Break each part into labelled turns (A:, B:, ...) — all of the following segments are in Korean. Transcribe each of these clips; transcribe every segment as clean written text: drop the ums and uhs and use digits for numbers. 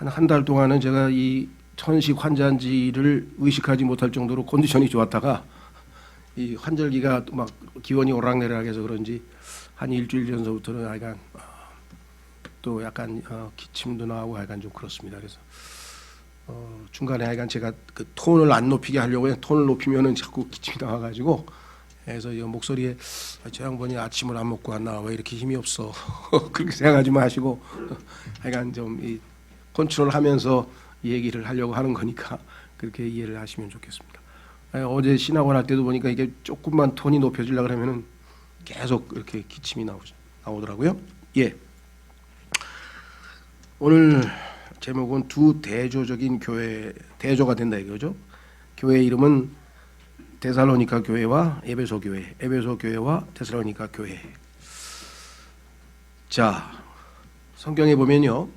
A: 한 달 동안은 제가 이 천식 환자인지를 의식하지 못할 정도로 컨디션이 좋았다가 이 환절기가 막 기온이 오락내락해서 그런지 한 일주일 전서부터는 약간 또 약간 기침도 나고 약간 좀 그렇습니다. 그래서 중간에 약간 제가 그 톤을 안 높이게 하려고 해요. 톤을 높이면은 자꾸 기침이 나와가지고 그래서 이 목소리에 저 양반이 아침을 안 먹고 왔나 왜 이렇게 힘이 없어 그렇게 생각하지 마시고 약간 좀 이 컨트롤하면서 얘기를 하려고 하는 거니까 그렇게 이해를 하시면 좋겠습니다. 어제 신학원 할 때도 보니까 이게 조금만 톤이 높여지려고 그러면은 계속 이렇게 기침이 나오더라고요. 예. 오늘 제목은 두 대조적인 교회, 대조가 된다 이거죠. 교회 이름은 데살로니가 교회와 에베소 교회, 에베소 교회와 데살로니가 교회. 자, 성경에 보면요,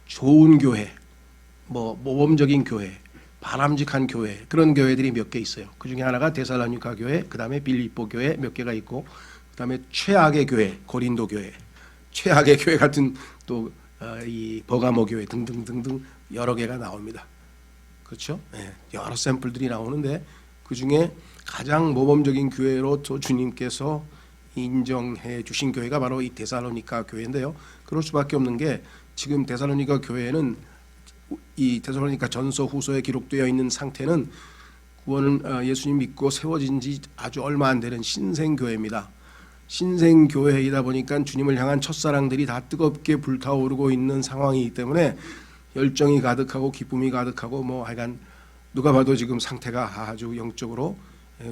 A: 좋은 교회, 뭐 모범적인 교회, 바람직한 교회, 그런 교회들이 몇 개 있어요. 그 중에 하나가 데살로니가 교회, 그 다음에 빌립보 교회 몇 개가 있고, 그 다음에 최악의 교회, 고린도 교회, 최악의 교회 같은 또 이 버가모 교회 등등등등 여러 개가 나옵니다. 그렇죠? 네, 여러 샘플들이 나오는데 그 중에 가장 모범적인 교회로 또 주님께서 인정해 주신 교회가 바로 이 데살로니가 교회인데요. 그럴 수밖에 없는 게 지금 데살로니가 교회는 이 데살로니가 전서 후서에 기록되어 있는 상태는 구원을 예수님 믿고 세워진 지 아주 얼마 안 되는 신생교회입니다. 신생교회이다 보니까 주님을 향한 첫사랑들이 다 뜨겁게 불타오르고 있는 상황이기 때문에 열정이 가득하고 기쁨이 가득하고 뭐 하여간 누가 봐도 지금 상태가 아주 영적으로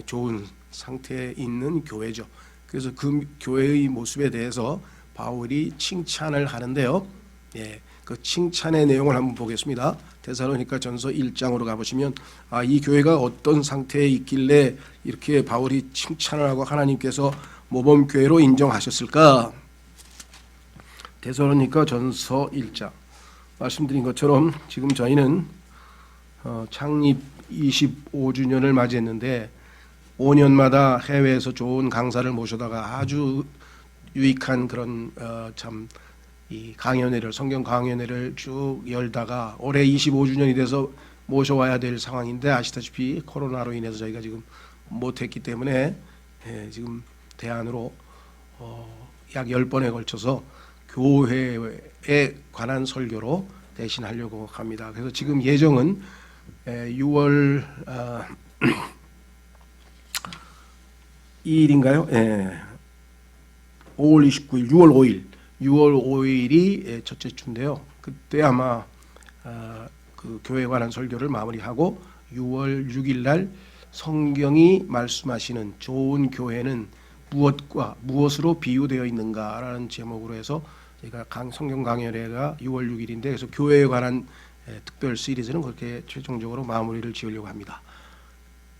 A: 좋은 상태에 있는 교회죠. 그래서 그 교회의 모습에 대해서 바울이 칭찬을 하는데요. 예, 그 칭찬의 내용을 한번 보겠습니다. 데살로니가 전서 1장으로 가보시면 이 교회가 어떤 상태에 있길래 이렇게 바울이 칭찬을 하고 하나님께서 모범교회로 인정하셨을까? 데살로니가 전서 1장 말씀드린 것처럼 지금 저희는 창립 25주년을 맞이했는데 5년마다 해외에서 좋은 강사를 모셔다가 아주 유익한 그런 참 이 강연회를 성경 강연회를 쭉 열다가 올해 25주년이 돼서 모셔와야 될 상황인데 아시다시피 코로나로 인해서 저희가 지금 못했기 때문에 지금 대안으로 약 10번에 걸쳐서 교회에 관한 설교로 대신하려고 합니다. 그래서 지금 예정은 6월 2일인가요? 5월 29일, 6월 5일이 첫째 주인데요. 그때 아마 그 교회에 관한 설교를 마무리하고 6월 6일 날 성경이 말씀하시는 좋은 교회는 무엇으로 비유되어 있는가라는 제목으로 해서 저희가 성경 강연회가 6월 6일인데 그래서 교회에 관한 특별 시리즈는 그렇게 최종적으로 마무리를 지으려고 합니다.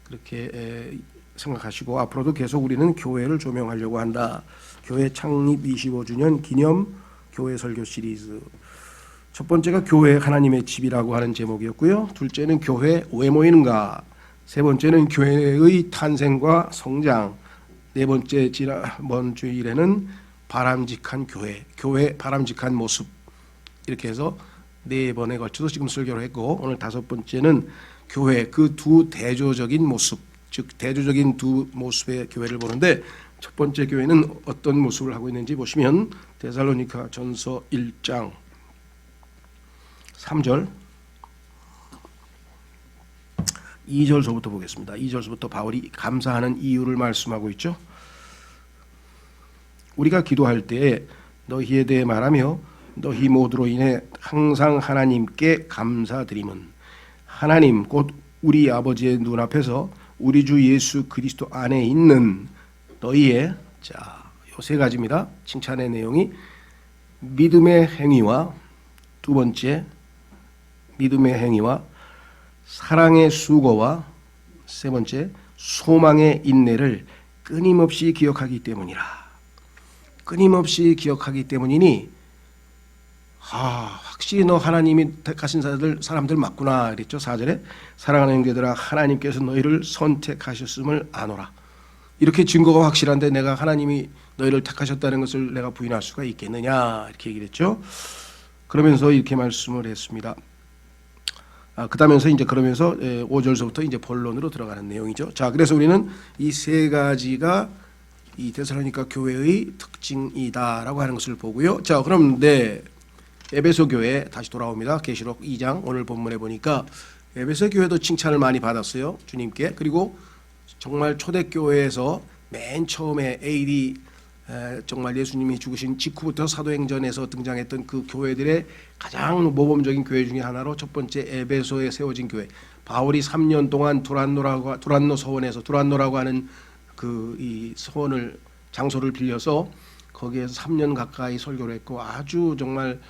A: 그렇게 생각하시고 앞으로도 계속 우리는 교회를 조명하려고 한다. 교회 창립 25주년 기념 교회 설교 시리즈. 첫 번째가 교회 하나님의 집이라고 하는 제목이었고요. 둘째는 교회 왜 모이는가. 세 번째는 교회의 탄생과 성장. 네 번째 지난번 주일에는 바람직한 교회 바람직한 모습. 이렇게 해서 네 번에 걸쳐서 지금 설교를 했고 오늘 다섯 번째는 교회 그 두 대조적인 모습, 즉 대조적인 두 모습의 교회를 보는데 첫 번째 교회는 어떤 모습을 하고 있는지 보시면 데살로니가 전서 1장 3절 2절서부터 보겠습니다. 2절서부터 바울이 감사하는 이유를 말씀하고 있죠. 우리가 기도할 때에 너희에 대해 말하며 너희 모두로 인해 항상 하나님께 감사드림은 하나님 곧 우리 아버지의 눈앞에서 우리 주 예수 그리스도 안에 있는 너희의 요 세 가지입니다. 칭찬의 내용이 믿음의 행위와 두 번째 믿음의 행위와 사랑의 수고와 세 번째 소망의 인내를 끊임없이 기억하기 때문이라. 끊임없이 기억하기 때문이니 확실히 너 하나님이 택하신 사람들 맞구나 그랬죠. 4절에 사랑하는 형제들아 하나님께서 너희를 선택하셨음을 아노라. 이렇게 증거가 확실한데 내가 하나님이 너희를 택하셨다는 것을 내가 부인할 수가 있겠느냐 이렇게 얘기를 했죠. 그러면서 이렇게 말씀을 했습니다. 그러면서 이제 5절서부터 이제 본론으로 들어가는 내용이죠. 자, 그래서 우리는 이 세 가지가 이 데살로니가 교회의 특징이다라고 하는 것을 보고요. 자, 그런데 에베소 교회 다시 돌아옵니다. 계시록 2장 오늘 본문에 보니까 에베소 교회도 칭찬을 많이 받았어요. 주님께. 그리고 정말 초대교회에서 맨 처음에 AD 정말 예수님이 죽으신 직후부터 사도행전에서 등장했던 그 교회들의 가장 모범적인 교회 중에 하나로 첫 번째 에베소에 세워진 교회. 바울이 3년 동안 두란노 서원에서 두란노라고 하는 그 이 서원을 장소를 빌려서 거기에서 3년 가까이 설교를 했고 아주 정말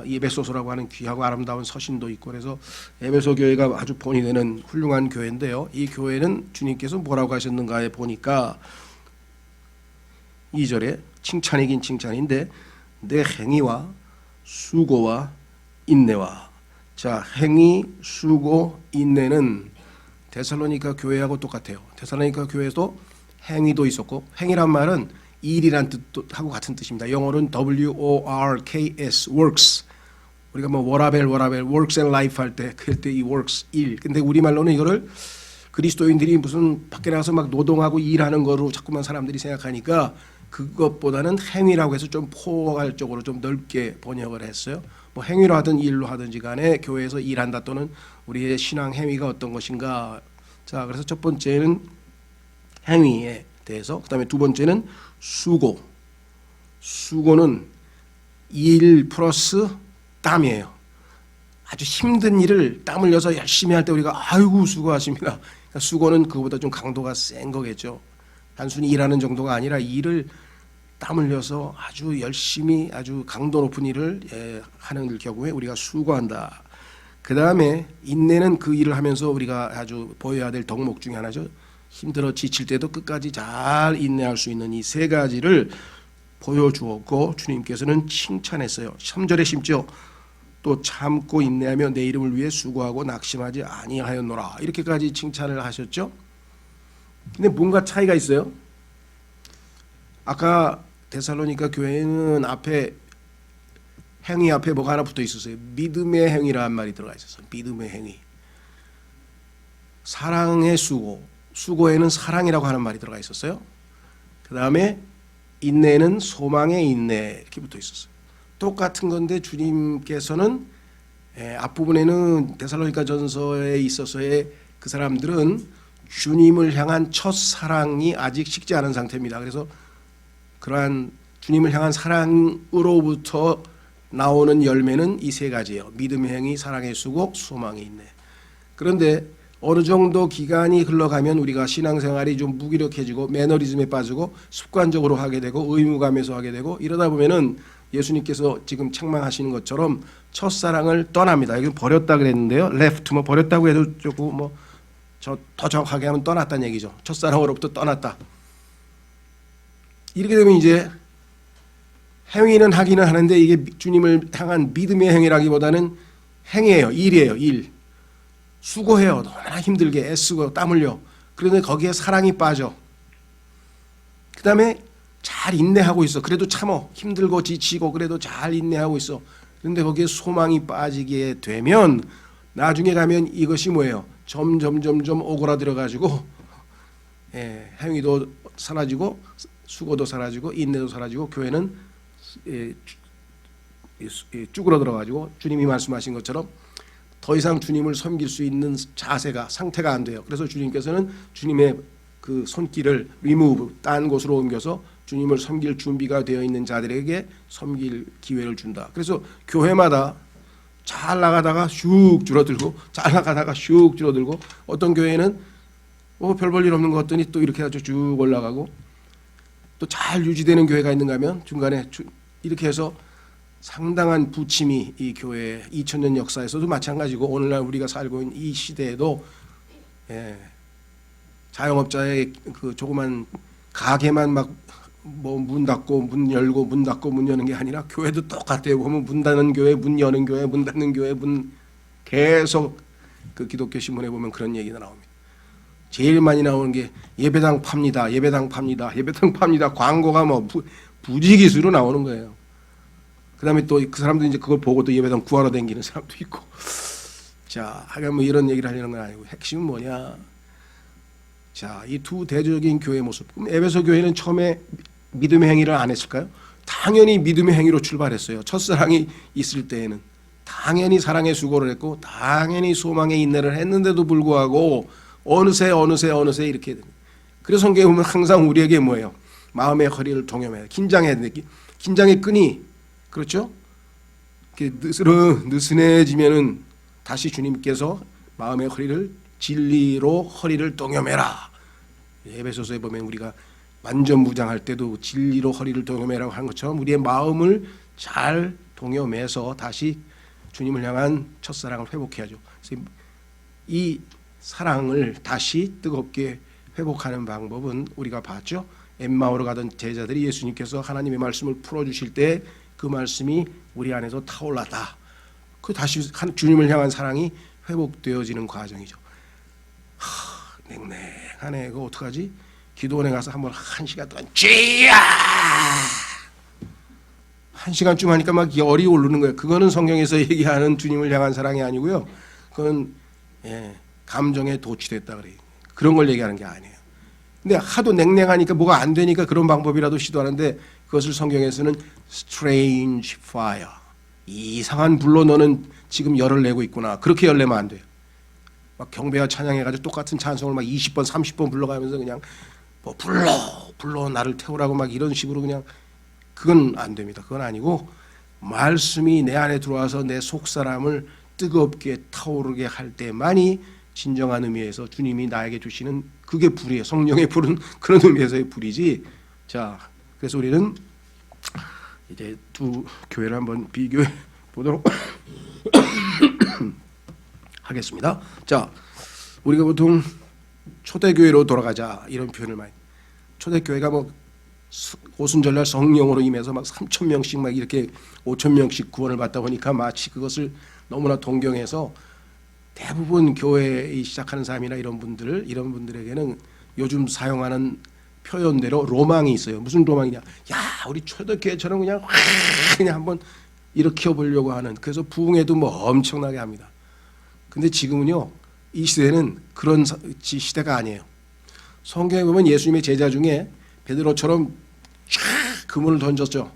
A: 이 에베소서라고 하는 귀하고 아름다운 서신도 있고 그래서 에베소 교회가 아주 본이 되는 훌륭한 교회인데요. 이 교회는 주님께서 뭐라고 하셨는가에 보니까 2절에 칭찬이긴 칭찬인데 내 행위와 수고와 인내와 자 행위, 수고, 인내는 데살로니가 교회하고 똑같아요. 데살로니가 교회에도 행위도 있었고 행위란 말은 일이란 뜻하고 같은 뜻입니다. 영어로는 WORKS works 우리가 뭐 워라벨 works and life 할 때 그럴 때 이 works 일 근데 우리말로는 이거를 그리스도인들이 무슨 밖에 나가서 막 노동하고 일하는 거로 자꾸만 사람들이 생각하니까 그것보다는 행위라고 해서 좀 포괄적으로 좀 넓게 번역을 했어요. 뭐 행위로 하든 일로 하든지 간에 교회에서 일한다 또는 우리의 신앙 행위가 어떤 것인가. 자, 그래서 첫 번째는 행위에 대해서 그다음에 두 번째는 수고. 수고는 일 플러스 땀이에요. 아주 힘든 일을 땀 흘려서 열심히 할 때 우리가 아이고 수고하십니다. 그러니까 수고는 그거보다 좀 강도가 센 거겠죠. 단순히 일하는 정도가 아니라 일을 땀 흘려서 아주 열심히 아주 강도 높은 일을 하는 경우에 우리가 수고한다. 그 다음에 인내는 그 일을 하면서 우리가 아주 보여야 될 덕목 중에 하나죠. 힘들어 지칠 때도 끝까지 잘 인내할 수 있는 이 세 가지를 보여주었고 주님께서는 칭찬했어요. 3절에 심지어 또 참고 인내하며 내 이름을 위해 수고하고 낙심하지 아니하였노라 이렇게까지 칭찬을 하셨죠. 근데 뭔가 차이가 있어요. 아까 데살로니가 교회는 앞에 행위 앞에 뭐가 하나 붙어 있었어요. 믿음의 행위라는 말이 들어가 있었어요. 믿음의 행위. 사랑의 수고. 수고에는 사랑이라고 하는 말이 들어가 있었어요. 그 다음에 인내는 소망의 인내 이렇게 붙어 있었어요. 똑같은 건데 주님께서는 앞부분에는 데살로니가 전서에 있어서의 그 사람들은 주님을 향한 첫 사랑이 아직 식지 않은 상태입니다. 그래서 그러한 주님을 향한 사랑으로부터 나오는 열매는 이 세 가지예요. 믿음의 행위, 사랑의 수고, 소망의 인내. 그런데 어느 정도 기간이 흘러가면 우리가 신앙생활이 좀 무기력해지고 매너리즘에 빠지고 습관적으로 하게 되고 의무감에서 하게 되고 이러다 보면은 예수님께서 지금 책망하시는 것처럼 첫사랑을 떠납니다. 이건 버렸다 그랬는데요. left 뭐 버렸다고 해도 조금 뭐 더 정확하게 하면 떠났다는 얘기죠. 첫사랑으로부터 떠났다. 이렇게 되면 이제 행위는 하기는 하는데 이게 주님을 향한 믿음의 행위라기보다는 행위예요. 일이에요. 일. 수고해요. 너무나 힘들게 애쓰고 땀 흘려. 그런데 거기에 사랑이 빠져. 그 다음에 잘 인내하고 있어. 그래도 참어. 힘들고 지치고 그래도 잘 인내하고 있어. 그런데 거기에 소망이 빠지게 되면 나중에 가면 이것이 뭐예요? 점점 오그라들어가지고 행위도 사라지고 수고도 사라지고 인내도 사라지고 교회는 쭈그러들어가지고 주님이 말씀하신 것처럼 더 이상 주님을 섬길 수 있는 상태가 안 돼요. 그래서 주님께서는 주님의 그 손길을 remove, 딴 곳으로 옮겨서 주님을 섬길 준비가 되어 있는 자들에게 섬길 기회를 준다. 그래서 교회마다 잘 나가다가 슉 줄어들고 잘 나가다가 슉 줄어들고 어떤 교회는 별 볼 일 없는 것 같더니 또 이렇게 아주 쭉 올라가고 또 잘 유지되는 교회가 있는가 하면 중간에 이렇게 해서 상당한 부침이 이 교회 2000년 역사에서도 마찬가지고 오늘날 우리가 살고 있는 이 시대에도 자영업자의 그 조그만 가게만 막 뭐 문 닫고 문 열고 문 닫고 문 여는 게 아니라 교회도 똑같아요. 보면 문 닫는 교회, 문 여는 교회, 문 닫는 교회, 문 계속 그 기독교 신문에 보면 그런 얘기가 나옵니다. 제일 많이 나오는 게 예배당 팝니다. 예배당 팝니다. 예배당 팝니다. 광고가 뭐 부지기수로 나오는 거예요. 그다음에 또 그 사람도 이제 그걸 보고 또 예배당 구하러 다니는 사람도 있고. 자, 하여간 뭐 이런 얘기를 하려는 건 아니고 핵심은 뭐냐? 자, 이 두 대조적인 교회의 모습. 그럼 에베소 교회는 처음에 믿음의 행위를 안 했을까요? 당연히 믿음의 행위로 출발했어요. 첫사랑이 있을 때에는 당연히 사랑의 수고를 했고 당연히 소망의 인내를 했는데도 불구하고 어느새 이렇게 됩니다. 그래서 성경에 보면 항상 우리에게 뭐예요? 마음의 허리를 동여매라. 긴장해야 돼. 긴장의 끈이 그렇죠? 느슨해지면은 다시 주님께서 마음의 허리를 진리로 허리를 동여매라. 에베소서에 보면 우리가 완전 무장할 때도 진리로 허리를 동여매라고 하는 것처럼 우리의 마음을 잘 동여매서 다시 주님을 향한 첫사랑을 회복해야죠. 그래서 이 사랑을 다시 뜨겁게 회복하는 방법은 우리가 봤죠. 엠마오로 가던 제자들이 예수님께서 하나님의 말씀을 풀어주실 때 그 말씀이 우리 안에서 타올랐다. 그 다시 주님을 향한 사랑이 회복되어지는 과정이죠. 냉랭하네. 그거 어떡하지? 기도원에 가서 한번 1시간 동안 쥐야 1시간쯤 하니까 막 열이 오르는 거예요. 그거는 성경에서 얘기하는 주님을 향한 사랑이 아니고요. 그건 감정에 도취됐다 그래요. 그런 걸 얘기하는 게 아니에요. 근데 하도 냉랭하니까 뭐가 안 되니까 그런 방법이라도 시도하는데 그것을 성경에서는 strange fire, 이상한 불로 너는 지금 열을 내고 있구나. 그렇게 열 내면 안 돼요. 막 경배와 찬양해가지고 똑같은 찬송을 막 20번 30번 불러가면서 그냥 뭐 불러 나를 태우라고 막 이런 식으로 그냥 그건 안 됩니다. 그건 아니고 말씀이 내 안에 들어와서 내 속사람을 뜨겁게 타오르게 할 때만이 진정한 의미에서 주님이 나에게 주시는 그게 불이에요. 성령의 불은 그런 의미에서의 불이지. 자, 그래서 우리는 이제 두 교회를 한번 비교해 보도록 하겠습니다. 자, 우리가 보통 초대교회로 돌아가자 이런 표현을 많이. 초대교회가 뭐 오순절날 성령으로 임해서 막 3,000명씩 막 이렇게 5,000명씩 구원을 받다 보니까 마치 그것을 너무나 동경해서 대부분 교회 시작하는 사람이나 이런 분들에게는 요즘 사용하는 표현대로 로망이 있어요. 무슨 로망이냐? 야, 우리 초대교회처럼 그냥 한번 일으켜 보려고 하는. 그래서 부흥회도 뭐 엄청나게 합니다. 근데 지금은요, 이 시대는 그런 시대가 아니에요. 성경에 보면 예수님의 제자 중에 베드로처럼 쫙 그물을 던졌죠.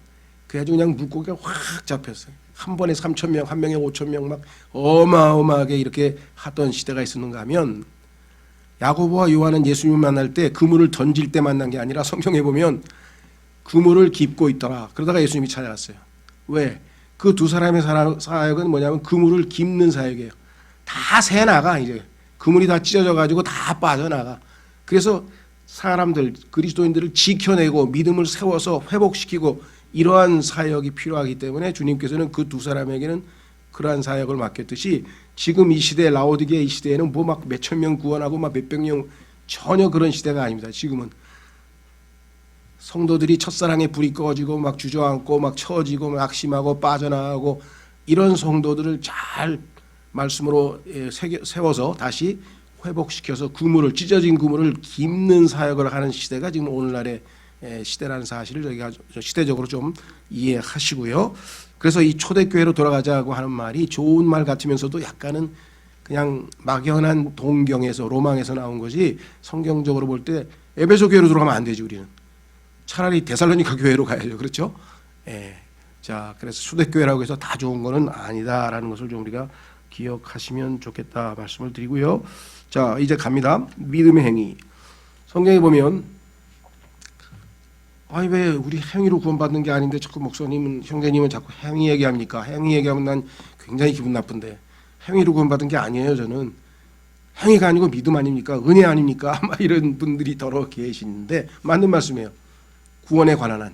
A: 그래가지고 그냥 물고기가 확 잡혔어요. 한 번에 3,000명, 한 명에 5,000명 막 어마어마하게 이렇게 하던 시대가 있었는가 하면 야고보와 요한은 예수님을 만날 때 그물을 던질 때 만난 게 아니라 성경에 보면 그물을 깁고 있더라. 그러다가 예수님이 찾아왔어요. 왜? 그 두 사람의 사역은 뭐냐면 그물을 깁는 사역이에요. 다 새나가 이제 그물이 다 찢어져 가지고 다 빠져나가. 그래서 사람들 그리스도인들을 지켜내고 믿음을 세워서 회복시키고 이러한 사역이 필요하기 때문에 주님께서는 그 두 사람에게는 그러한 사역을 맡겼듯이 지금 이 시대 라오디게아 이 시대에는 뭐 막 몇천 명 구원하고 막 몇백 명 전혀 그런 시대가 아닙니다. 지금은 성도들이 첫사랑에 불이 꺼지고 막 주저앉고 막 처지고 막 악심하고 빠져나가고 이런 성도들을 잘 말씀으로 세워서 다시 회복시켜서 그물을 찢어진 그물을 깁는 사역을 하는 시대가 지금 오늘날의 시대라는 사실을 저희가 시대적으로 좀 이해하시고요. 그래서 이 초대교회로 돌아가자고 하는 말이 좋은 말 같으면서도 약간은 그냥 막연한 동경에서 로망에서 나온 것이 성경적으로 볼 때 에베소 교회로 돌아가면 안 되지. 우리는 차라리 데살로니가 교회로 가야죠. 그렇죠? 자, 그래서 초대교회라고 해서 다 좋은 거는 아니다라는 것을 좀 우리가 기억하시면 좋겠다 말씀을 드리고요. 자, 이제 갑니다. 믿음의 행위. 성경에 보면 아니 왜 우리 행위로 구원받는 게 아닌데 자꾸 목사님은 형제님은 자꾸 행위 얘기합니까? 행위 얘기하면 난 굉장히 기분 나쁜데 행위로 구원받은 게 아니에요. 저는 행위가 아니고 믿음 아닙니까? 은혜 아닙니까? 막 이런 분들이 더러 계시는데 맞는 말씀이에요. 구원에 관한 한.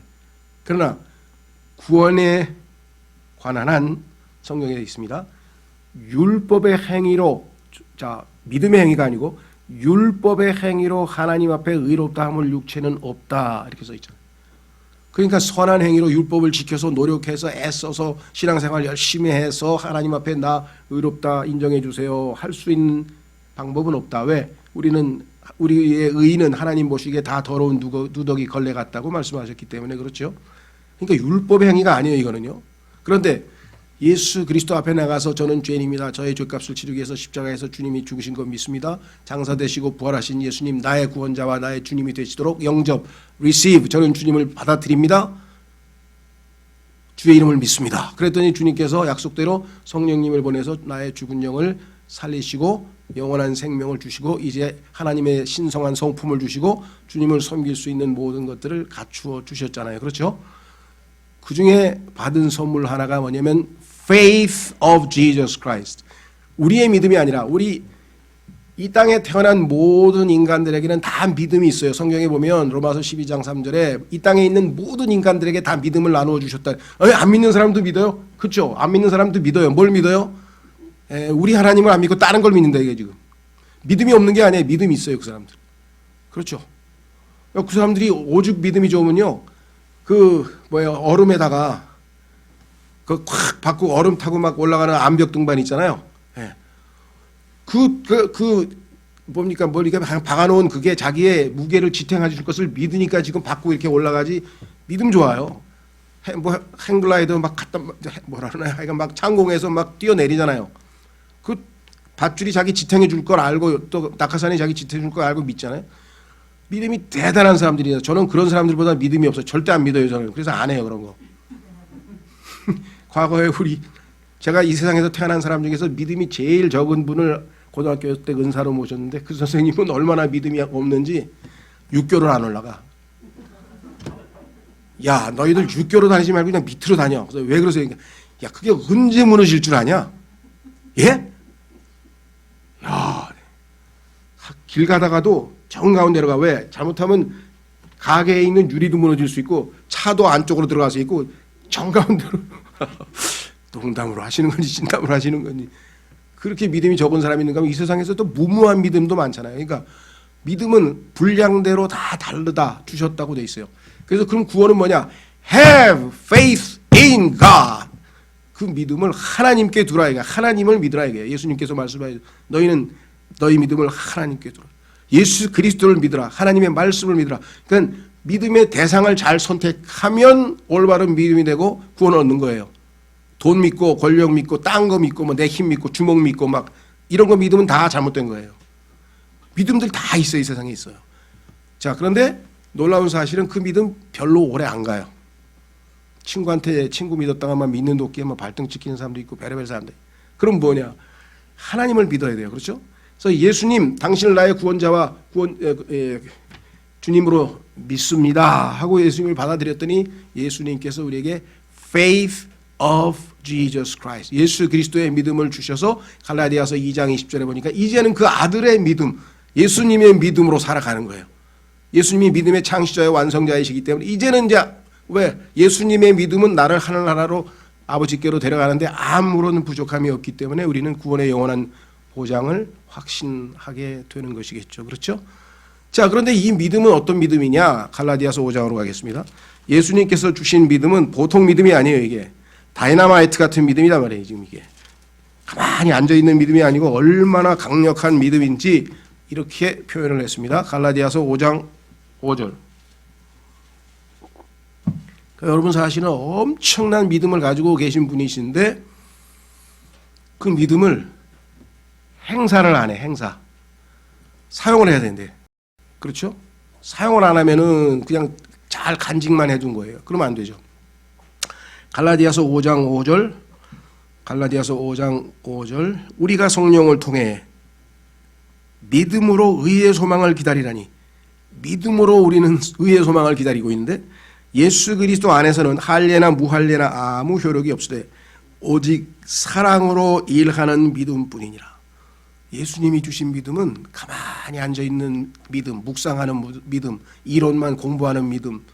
A: 그러나 구원에 관한 한 성경에 있습니다. 율법의 행위로, 자, 믿음의 행위가 아니고 율법의 행위로 하나님 앞에 의롭다 함을 육체는 없다 이렇게 써 있잖아요. 그러니까 선한 행위로 율법을 지켜서 노력해서 애써서 신앙생활 열심히 해서 하나님 앞에 나 의롭다 인정해 주세요 할 수 있는 방법은 없다. 왜? 우리는 우리의 의인은 하나님 보시기에 다 더러운 누더기 걸레 같다고 말씀하셨기 때문에 그렇죠. 그러니까 율법의 행위가 아니에요 이거는요. 그런데 예수 그리스도 앞에 나가서 저는 죄인입니다. 저의 죄값을 치르기 위해서 십자가에서 주님이 죽으신 거 믿습니다. 장사되시고 부활하신 예수님 나의 구원자와 나의 주님이 되시도록 영접, receive, 저는 주님을 받아들입니다. 주의 이름을 믿습니다. 그랬더니 주님께서 약속대로 성령님을 보내서 나의 죽은 영을 살리시고 영원한 생명을 주시고 이제 하나님의 신성한 성품을 주시고 주님을 섬길 수 있는 모든 것들을 갖추어 주셨잖아요. 그렇죠? 그 중에 받은 선물 하나가 뭐냐면 faith of Jesus Christ. 우리의 믿음이 아니라 우리 이 땅에 태어난 모든 인간들에게는 다 믿음이 있어요. 성경에 보면 로마서 12장 3절에 이 땅에 있는 모든 인간들에게 다 믿음을 나누어 주셨다. 안 믿는 사람도 믿어요? 그렇죠? 안 믿는 사람도 믿어요. 뭘 믿어요? 우리 하나님을 안 믿고 다른 걸 믿는다 이게 지금. 믿음이 없는 게 아니에요. 믿음이 있어요 그 사람들. 그렇죠? 그 사람들이 오죽 믿음이 좋으면요. 얼음에다가 콱 받고 얼음 타고 막 올라가는 암벽 등반 있잖아요. 예. 뭡니까 머리가 박아놓은 그게 자기의 무게를 지탱해 줄 것을 믿으니까 지금 받고 이렇게 올라가지. 믿음 좋아요. 행글라이더 막 갖다 뭐라 그러나 하여간 막 창공에서 막 뛰어내리잖아요. 그 밧줄이 자기 지탱해 줄 걸 알고 또 낙하산이 자기 지탱해 줄 걸 알고 믿잖아요. 믿음이 대단한 사람들이에요. 저는 그런 사람들보다 믿음이 없어요. 절대 안 믿어요 저는. 그래서 안 해요 그런 거. 과거에 제가 이 세상에서 태어난 사람 중에서 믿음이 제일 적은 분을 고등학교 때 은사로 모셨는데 그 선생님은 얼마나 믿음이 없는지 육교를 안 올라가. 야 너희들 육교로 다니지 말고 그냥 밑으로 다녀. 그래서 왜 그러세요? 야 그게 언제 무너질 줄 아냐? 예? 야 길 가다가도 정가운데로 가. 왜? 잘못하면 가게에 있는 유리도 무너질 수 있고 차도 안쪽으로 들어갈 수 있고 정가운데로 농담으로 하시는 건지 진담으로 하시는 건지 그렇게 믿음이 적은 사람이 있는가 하면 이 세상에서 또 무모한 믿음도 많잖아요. 그러니까 믿음은 분량대로 다 다르다 주셨다고 돼 있어요. 그래서 그럼 구원은 뭐냐? Have faith in God. 그 믿음을 하나님께 두라. 이게 하나님을 믿으라. 이게 예수님께서 말씀하셨 너희는 너희 믿음을 하나님께 두라. 예수 그리스도를 믿으라. 하나님의 말씀을 믿으라. 그러니까 믿음의 대상을 잘 선택하면 올바른 믿음이 되고 구원을 얻는 거예요. 돈 믿고 권력 믿고 딴 거 믿고 뭐 내 힘 믿고 주먹 믿고 막 이런 거 믿으면 다 잘못된 거예요. 믿음들 다 있어요. 이 세상에 있어요. 자 그런데 놀라운 사실은 그 믿음 별로 오래 안 가요. 친구한테 친구 믿었다가만 믿는 도끼에 뭐 발등 찍히는 사람도 있고 별의별 사람들. 그럼 뭐냐? 하나님을 믿어야 돼요. 그렇죠? 그래서 예수님 당신을 나의 구원자와 주님으로 믿습니다 하고 예수님을 받아들였더니 예수님께서 우리에게 faith of Jesus Christ 예수 그리스도의 믿음을 주셔서 갈라디아서 2장 20절에 보니까 이제는 그 아들의 믿음 예수님의 믿음으로 살아가는 거예요. 예수님이 믿음의 창시자와 완성자이시기 때문에 이제는 이제 왜 예수님의 믿음은 나를 하늘나라로 아버지께로 데려가는데 아무런 부족함이 없기 때문에 우리는 구원의 영원한 보장을 확신하게 되는 것이겠죠. 그렇죠? 자, 그런데 이 믿음은 어떤 믿음이냐? 갈라디아서 5장으로 가겠습니다. 예수님께서 주신 믿음은 보통 믿음이 아니에요. 이게 다이나마이트 같은 믿음이란 말이에요. 지금 이게 가만히 앉아있는 믿음이 아니고 얼마나 강력한 믿음인지 이렇게 표현을 했습니다. 갈라디아서 5장 5절. 여러분 사실은 엄청난 믿음을 가지고 계신 분이신데 그 믿음을 행사를 안 해. 행사. 사용을 해야 되는데. 그렇죠? 사용을 안 하면은 그냥 잘 간직만 해둔 거예요. 그러면 안 되죠. 갈라디아서 5장 5절. 갈라디아서 5장 5절. 우리가 성령을 통해 믿음으로 의의 소망을 기다리라니. 믿음으로 우리는 의의 소망을 기다리고 있는데 예수 그리스도 안에서는 할례나 무할례나 아무 효력이 없으되 오직 사랑으로 일하는 믿음뿐이니라. 예수님이 주신 믿음은 가만히 앉아있는 믿음, 묵상하는 믿음, 이론만 공부하는 믿음,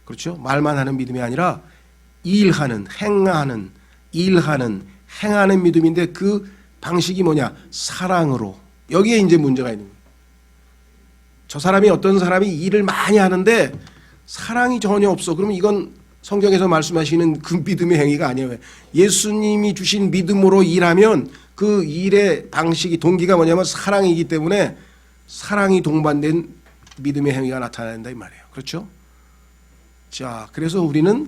A: 그렇죠? 말만 하는 믿음이 아니라 일하는, 행하는, 일하는, 행하는 믿음인데 그 방식이 뭐냐? 사랑으로. 여기에 이제 문제가 있는 거예요. 저 사람이 어떤 사람이 일을 많이 하는데 사랑이 전혀 없어. 그러면 이건 성경에서 말씀하시는 그 믿음의 행위가 아니에요. 예수님이 주신 믿음으로 일하면 그 일의 방식이 동기가 뭐냐면 사랑이기 때문에 사랑이 동반된 믿음의 행위가 나타난다 이 말이에요. 그렇죠? 자, 그래서 우리는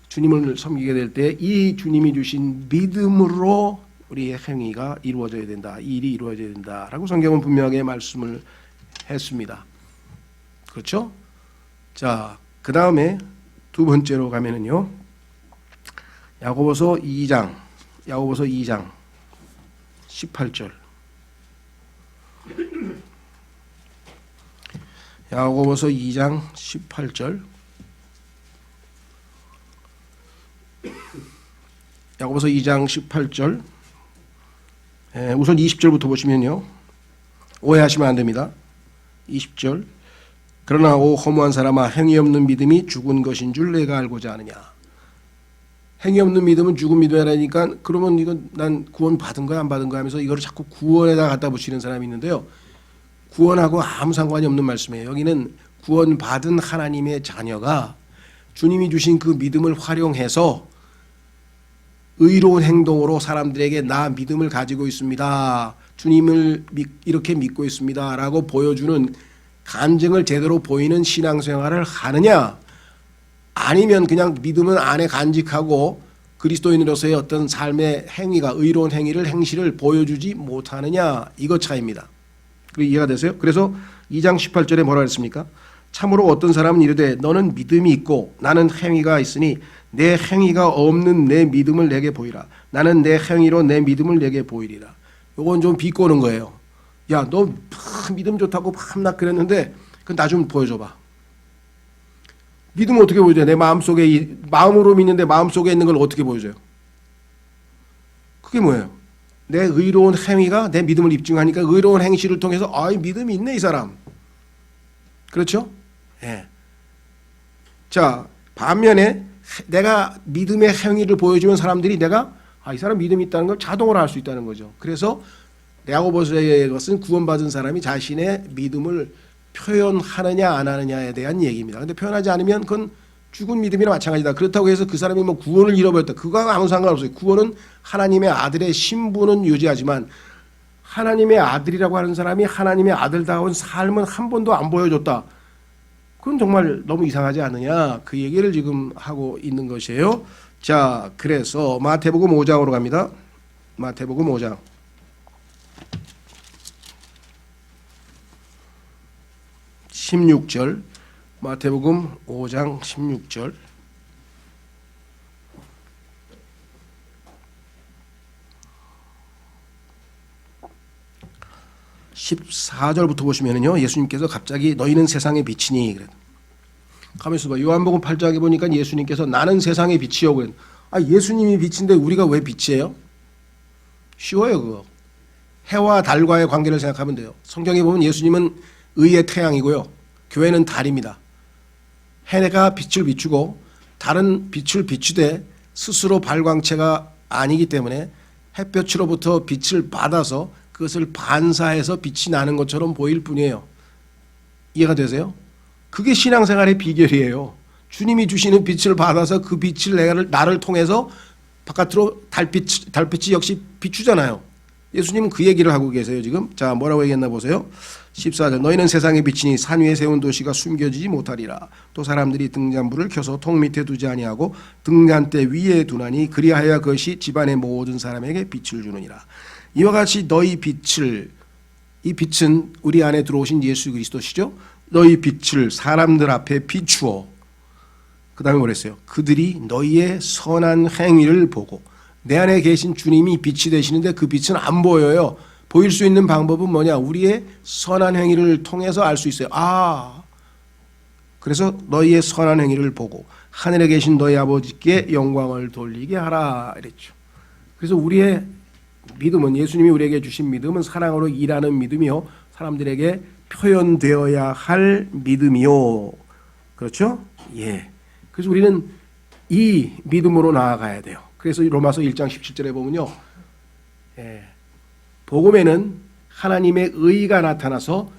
A: 주님을 섬기게 될 때 이 주님이 주신 믿음으로 우리의 행위가 이루어져야 된다. 이 일이 이루어져야 된다라고 성경은 분명하게 말씀을 했습니다. 그렇죠? 자, 그 다음에 두 번째로 가면은요. 야고보서 2장 18절. 야고보서 2장 18절. 야고보서 2장 18절. 우선 20절부터 보시면요. 오해하시면 안 됩니다. 20절. 그러나 오 허무한 사람아, 행위 없는 믿음이 죽은 것인 줄 내가 알고자 하느냐. 행위 없는 믿음은 죽은 믿음이라니까 그러면 이건 난 구원 받은 거야 안 받은 거야 하면서 이거를 자꾸 구원에다 갖다 붙이는 사람이 있는데요. 구원하고 아무 상관이 없는 말씀이에요. 여기는 구원 받은 하나님의 자녀가 주님이 주신 그 믿음을 활용해서 의로운 행동으로 사람들에게 나 믿음을 가지고 있습니다. 주님을 이렇게 믿고 있습니다. 라고 보여주는 간증을 제대로 보이는 신앙생활을 하느냐, 아니면 그냥 믿음은 안에 간직하고 그리스도인으로서의 어떤 삶의 행위가 의로운 행실을 보여주지 못하느냐, 이거 차이입니다. 이해가 되세요? 그래서 2장 18절에 뭐라 그랬습니까? 참으로 어떤 사람은 이르되 너는 믿음이 있고 나는 행위가 있으니 내 행위가 없는 내 믿음을 내게 보이라. 나는 내 행위로 내 믿음을 내게 보이리라. 요건 좀 비꼬는 거예요. 야, 너 믿음 좋다고 밤낮 그랬는데 그건 나 좀 보여줘봐. 믿음을 어떻게 보여줘요? 내 마음속에 마음으로 믿는데 마음속에 있는 걸 어떻게 보여줘요? 그게 뭐예요? 내 의로운 행위가 내 믿음을 입증하니까 의로운 행실을 통해서 믿음이 있네 이 사람. 그렇죠? 예. 자, 반면에 내가 믿음의 행위를 보여주면 사람들이 내가 이 사람 믿음이 있다는 걸 자동으로 알 수 있다는 거죠. 그래서 야고보서의 것은 구원받은 사람이 자신의 믿음을 표현하느냐 안 하느냐에 대한 얘기입니다. 그런데 표현하지 않으면 그건 죽은 믿음이나 마찬가지다. 그렇다고 해서 그 사람이 뭐 구원을 잃어버렸다. 그거와 아무 상관없어요. 구원은 하나님의 아들의 신분은 유지하지만 하나님의 아들이라고 하는 사람이 하나님의 아들다운 삶은 한 번도 안 보여줬다. 그건 정말 너무 이상하지 않느냐. 그 얘기를 지금 하고 있는 것이에요. 자, 그래서 마태복음 5장으로 갑니다. 마태복음 5장. (16절) 마태복음 5장 16절. (14절부터) 보시면은요, 예수님께서 갑자기 너희는 세상의 빛이니 그래. 가만있어 봐. 요한복음 8장에 보니까 예수님께서 나는 세상의 빛이요 그래. 예수님이 빛인데 우리가 왜 빛이에요? 쉬워요 그거. 해와 달과의 관계를 생각하면 돼요. 성경에 보면 예수님은 의의 태양이고요, 교회는 달입니다. 해가 빛을 비추고 달은 빛을 비추되 스스로 발광체가 아니기 때문에 햇볕으로부터 빛을 받아서 그것을 반사해서 빛이 나는 것처럼 보일 뿐이에요. 이해가 되세요? 그게 신앙생활의 비결이에요. 주님이 주시는 빛을 받아서 그 빛을 나를 통해서 바깥으로 달빛이 역시 비추잖아요. 예수님은 그 얘기를 하고 계세요 지금. 자, 뭐라고 얘기했나 보세요. 14절. 너희는 세상의 빛이니 산 위에 세운 도시가 숨겨지지 못하리라. 또 사람들이 등잔불을 켜서 통 밑에 두지 아니하고 등잔대 위에 두나니 그리하여 그것이 집안의 모든 사람에게 빛을 주느니라. 이와 같이 너희 빛을, 이 빛은 우리 안에 들어오신 예수 그리스도시죠. 너희 빛을 사람들 앞에 비추어. 그 다음에 뭐랬어요? 그들이 너희의 선한 행위를 보고. 내 안에 계신 주님이 빛이 되시는데 그 빛은 안 보여요. 보일 수 있는 방법은 뭐냐? 우리의 선한 행위를 통해서 알 수 있어요. 그래서 너희의 선한 행위를 보고 하늘에 계신 너희 아버지께 영광을 돌리게 하라 이랬죠. 그래서 우리의 믿음은, 예수님이 우리에게 주신 믿음은 사랑으로 일하는 믿음이요, 사람들에게 표현되어야 할 믿음이요. 그렇죠? 예. 그래서 우리는 이 믿음으로 나아가야 돼요. 그래서 로마서 1장 17절에 보면요, 복음에는 하나님의 의가 나타나서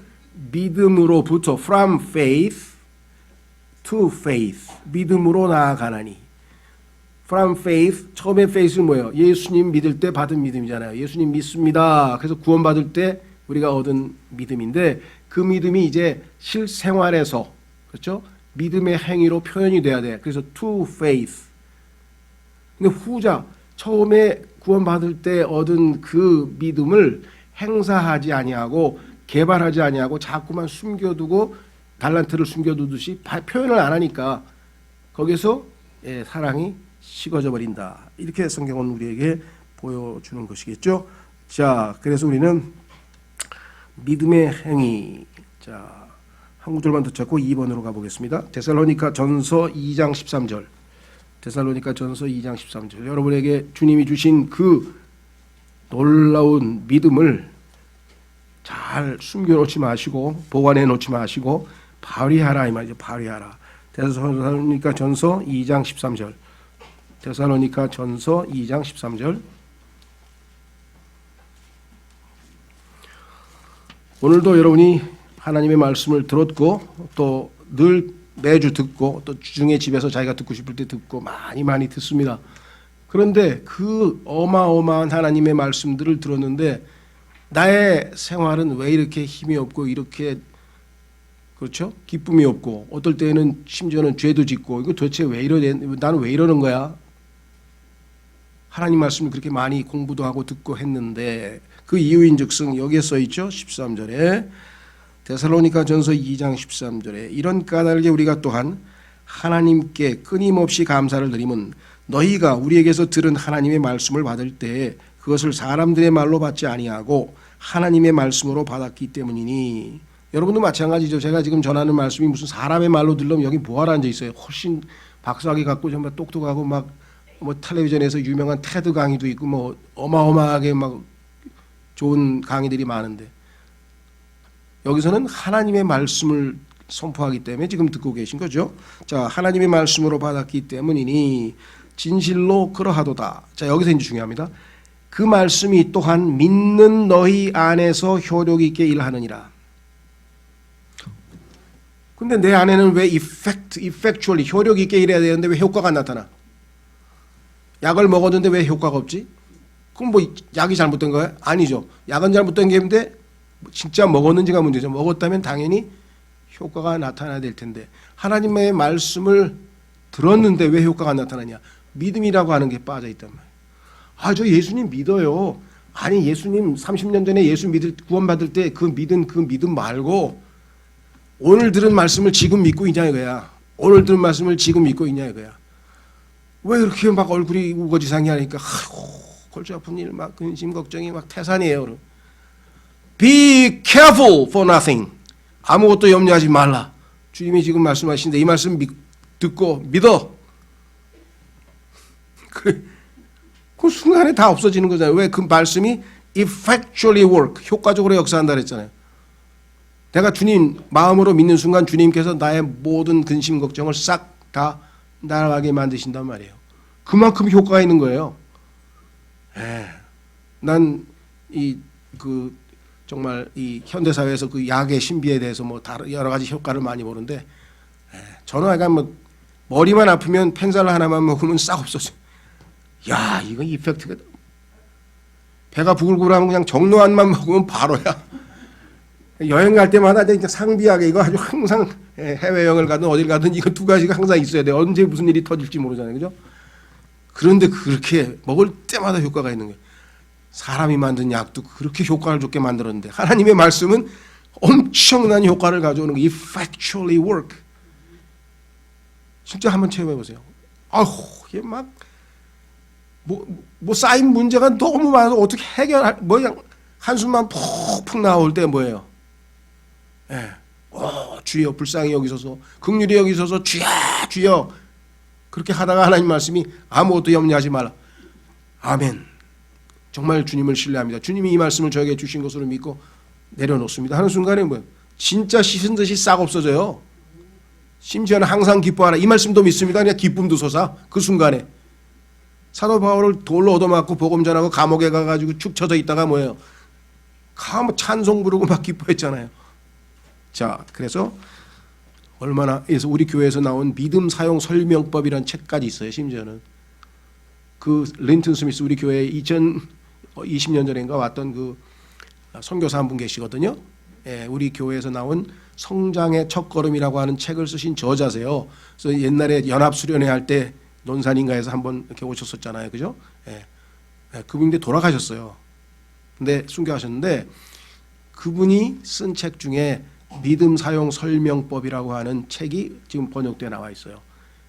A: 믿음으로부터 from faith to faith, 믿음으로 나아가나니. from faith, 처음에 faith는 뭐예요? 예수님 믿을 때 받은 믿음이잖아요. 예수님 믿습니다. 그래서 구원받을 때 우리가 얻은 믿음인데 그 믿음이 이제 실생활에서 그렇죠? 믿음의 행위로 표현이 돼야 돼. 그래서 to faith. 근데 후자 처음에 구원받을 때 얻은 그 믿음을 행사하지 아니하고 개발하지 아니하고 자꾸만 숨겨두고 달란트를 숨겨두듯이 표현을 안 하니까 거기서 사랑이 식어져 버린다. 이렇게 성경은 우리에게 보여주는 것이겠죠. 자, 그래서 우리는 믿음의 행위. 자, 한 구절만 더 찾고 2번으로 가보겠습니다. 데살로니가 전서 2장 13절. 데살로니가 전서 2장 13절. 여러분에게 주님이 주신 그 놀라운 믿음을 잘 숨겨놓지 마시고 보관해 놓지 마시고 발휘하라 이 말이죠. 발휘하라. 데살로니가 전서 2장 13절. 데살로니가 전서 2장 13절. 오늘도 여러분이 하나님의 말씀을 들었고 또 늘 매주 듣고 또 주중에 집에서 자기가 듣고 싶을 때 듣고 많이 듣습니다. 그런데 그 어마어마한 하나님의 말씀들을 들었는데 나의 생활은 왜 이렇게 힘이 없고 이렇게 그렇죠? 기쁨이 없고 어떨 때는 심지어는 죄도 짓고 이거 도대체 왜 이러냐? 나는 왜 이러는 거야? 하나님 말씀을 그렇게 많이 공부도 하고 듣고 했는데 그 이유인즉슨 여기에 써 있죠. 13절에 데살로니가 전서 2장 13절에 이런 까닭에 우리가 또한 하나님께 끊임없이 감사를 드리면 너희가 우리에게서 들은 하나님의 말씀을 받을 때 그것을 사람들의 말로 받지 아니하고 하나님의 말씀으로 받았기 때문이니. 여러분도 마찬가지죠. 제가 지금 전하는 말씀이 무슨 사람의 말로 들으면 여기 뭐하러 앉아 있어요. 훨씬 박사학위 갖고 정말 똑똑하고 막 뭐 텔레비전에서 유명한 테드 강의도 있고 뭐 어마어마하게 막 좋은 강의들이 많은데 여기서는 하나님의 말씀을 선포하기 때문에 지금 듣고 계신 거죠. 자, 하나님의 말씀으로 받았기 때문이니 진실로 그러하도다. 자, 여기서 이제 중요합니다. 그 말씀이 또한 믿는 너희 안에서 효력 있게 일하느니라. 근데 내 안에는 왜 effectually 효력 있게 일해야 되는데 왜 효과가 안 나타나? 약을 먹었는데 왜 효과가 없지? 그럼 뭐 약이 잘못된 거야? 아니죠. 약은 잘못된 게 있는데 진짜 먹었는지가 문제죠. 먹었다면 당연히 효과가 나타나야 될 텐데 하나님의 말씀을 들었는데 왜 효과가 나타나냐? 믿음이라고 하는 게 빠져 있단 말이에요. 아, 저 예수님 믿어요. 아니 예수님 30년 전에 예수 구원받을 때 그 믿음 말고 오늘 들은 말씀을 지금 믿고 있냐 이거야. 오늘 들은 말씀을 지금 믿고 있냐 이거야. 왜 이렇게 막 얼굴이 우거지상이 하니까 아이고 골치 아픈 일 막 근심 걱정이 막 태산이에요. Be careful for nothing. 아무것도 염려하지 말라. 주님이 지금 말씀하시는데 이 말씀 듣고 믿어. 그 순간에 다 없어지는 거잖아요. 왜? 그 말씀이 effectually work, 효과적으로 역사한다 그랬잖아요. 내가 주님 마음으로 믿는 순간 주님께서 나의 모든 근심 걱정을 싹 다 날아가게 만드신단 말이에요. 그만큼 효과가 있는 거예요. 난 정말 이 현대 사회에서 그 약의 신비에 대해서 뭐 여러 가지 효과를 많이 보는데 저는 약간 뭐 머리만 아프면 펜살 하나만 먹으면 싹 없어져. 야, 이거 이펙트가 배가 부글부글하면 그냥 정로안만 먹으면 바로야. 여행 갈 때마다 이제 상비하게 이거 아주 항상 해외여행을 가든 어딜 가든 이거 두 가지가 항상 있어야 돼. 언제 무슨 일이 터질지 모르잖아요, 그죠? 그런데 그렇게 먹을 때마다 효과가 있는 거예요. 사람이 만든 약도 그렇게 효과를 좋게 만들었는데 하나님의 말씀은 엄청난 효과를 가져오는 거. Effectually work. 진짜 한번 체험해 보세요. 아우, 이게 막 뭐 쌓인 문제가 너무 많아서 어떻게 그냥 한숨만 푹푹 나올 때 뭐예요? 주여 불쌍히 여기소서, 긍휼히 여기소서, 주여. 그렇게 하다가 하나님 말씀이 아무것도 염려하지 말라. 아멘. 정말 주님을 신뢰합니다. 주님이 이 말씀을 저에게 주신 것으로 믿고 내려놓습니다. 하는 순간에 뭐예요? 진짜 씻은 듯이 싹 없어져요. 심지어는 항상 기뻐하라. 이 말씀도 믿습니다. 그냥 기쁨도 솟아. 그 순간에. 사도 바울을 돌로 얻어맞고 복음 전하고 감옥에 가가지고 축 처져 있다가 뭐예요? 찬송 부르고 막 기뻐했잖아요. 자, 그래서 그래서 우리 교회에서 나온 믿음 사용 설명법이라는 책까지 있어요. 심지어는 그 린튼 스미스 우리 교회에 2020년 전인가 왔던 그 선교사 한 분 계시거든요. 예, 우리 교회에서 나온 성장의 첫걸음이라고 하는 책을 쓰신 저자세요. 그래서 옛날에 연합수련회 할 때 논산인가에서 한번 이렇게 오셨었잖아요, 그죠? 예, 예, 그분인데 돌아가셨어요. 근데 순교하셨는데 그분이 쓴 책 중에 믿음 사용 설명법이라고 하는 책이 지금 번역되어 나와 있어요.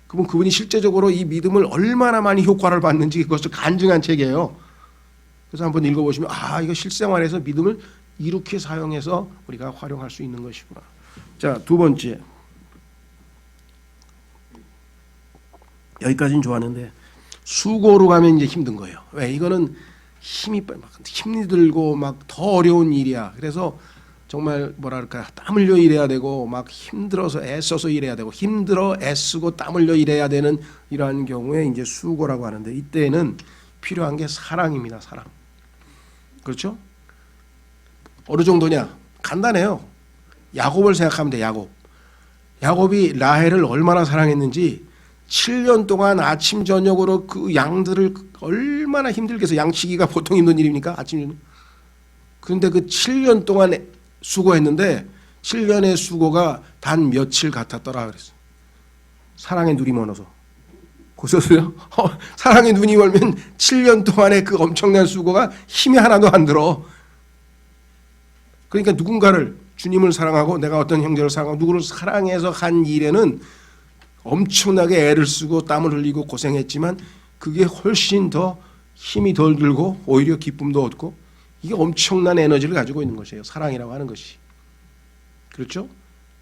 A: 그분이 실제적으로 이 믿음을 얼마나 많이 효과를 봤는지 그것을 간증한 책이에요. 그래서 한번 읽어보시면 아, 이거 실생활에서 믿음을 이렇게 사용해서 우리가 활용할 수 있는 것이구나. 자, 두 번째. 여기까지는 좋았는데 수고로 가면 이제 힘든 거예요. 왜? 이거는 힘이 들고 막 더 어려운 일이야. 그래서 정말 뭐랄까 땀 흘려 일해야 되고 막 힘들어서 애써서 일해야 되고 힘들어 애쓰고 땀 흘려 일해야 되는 이러한 경우에 이제 수고라고 하는데 이때는 필요한 게 사랑입니다. 사랑. 그렇죠? 어느 정도냐? 간단해요. 야곱을 생각하면 돼. 야곱이 라헬을 얼마나 사랑했는지 7년 동안 아침 저녁으로 그 양들을 얼마나 힘들게 해서 양치기가 보통 힘든 일입니까? 아침 저녁. 그런데 그 7년 동안 수고했는데 7년의 수고가 단 며칠 같았더라 그랬어요. 사랑의 눈이 멀어서. 보셨어요? 사랑의 눈이 멀면 7년 동안의 그 엄청난 수고가 힘이 하나도 안 들어. 그러니까 누군가를 주님을 사랑하고 내가 어떤 형제를 사랑하고 누구를 사랑해서 한 일에는 엄청나게 애를 쓰고 땀을 흘리고 고생했지만 그게 훨씬 더 힘이 덜 들고 오히려 기쁨도 얻고 이게 엄청난 에너지를 가지고 있는 것이에요. 사랑이라고 하는 것이. 그렇죠?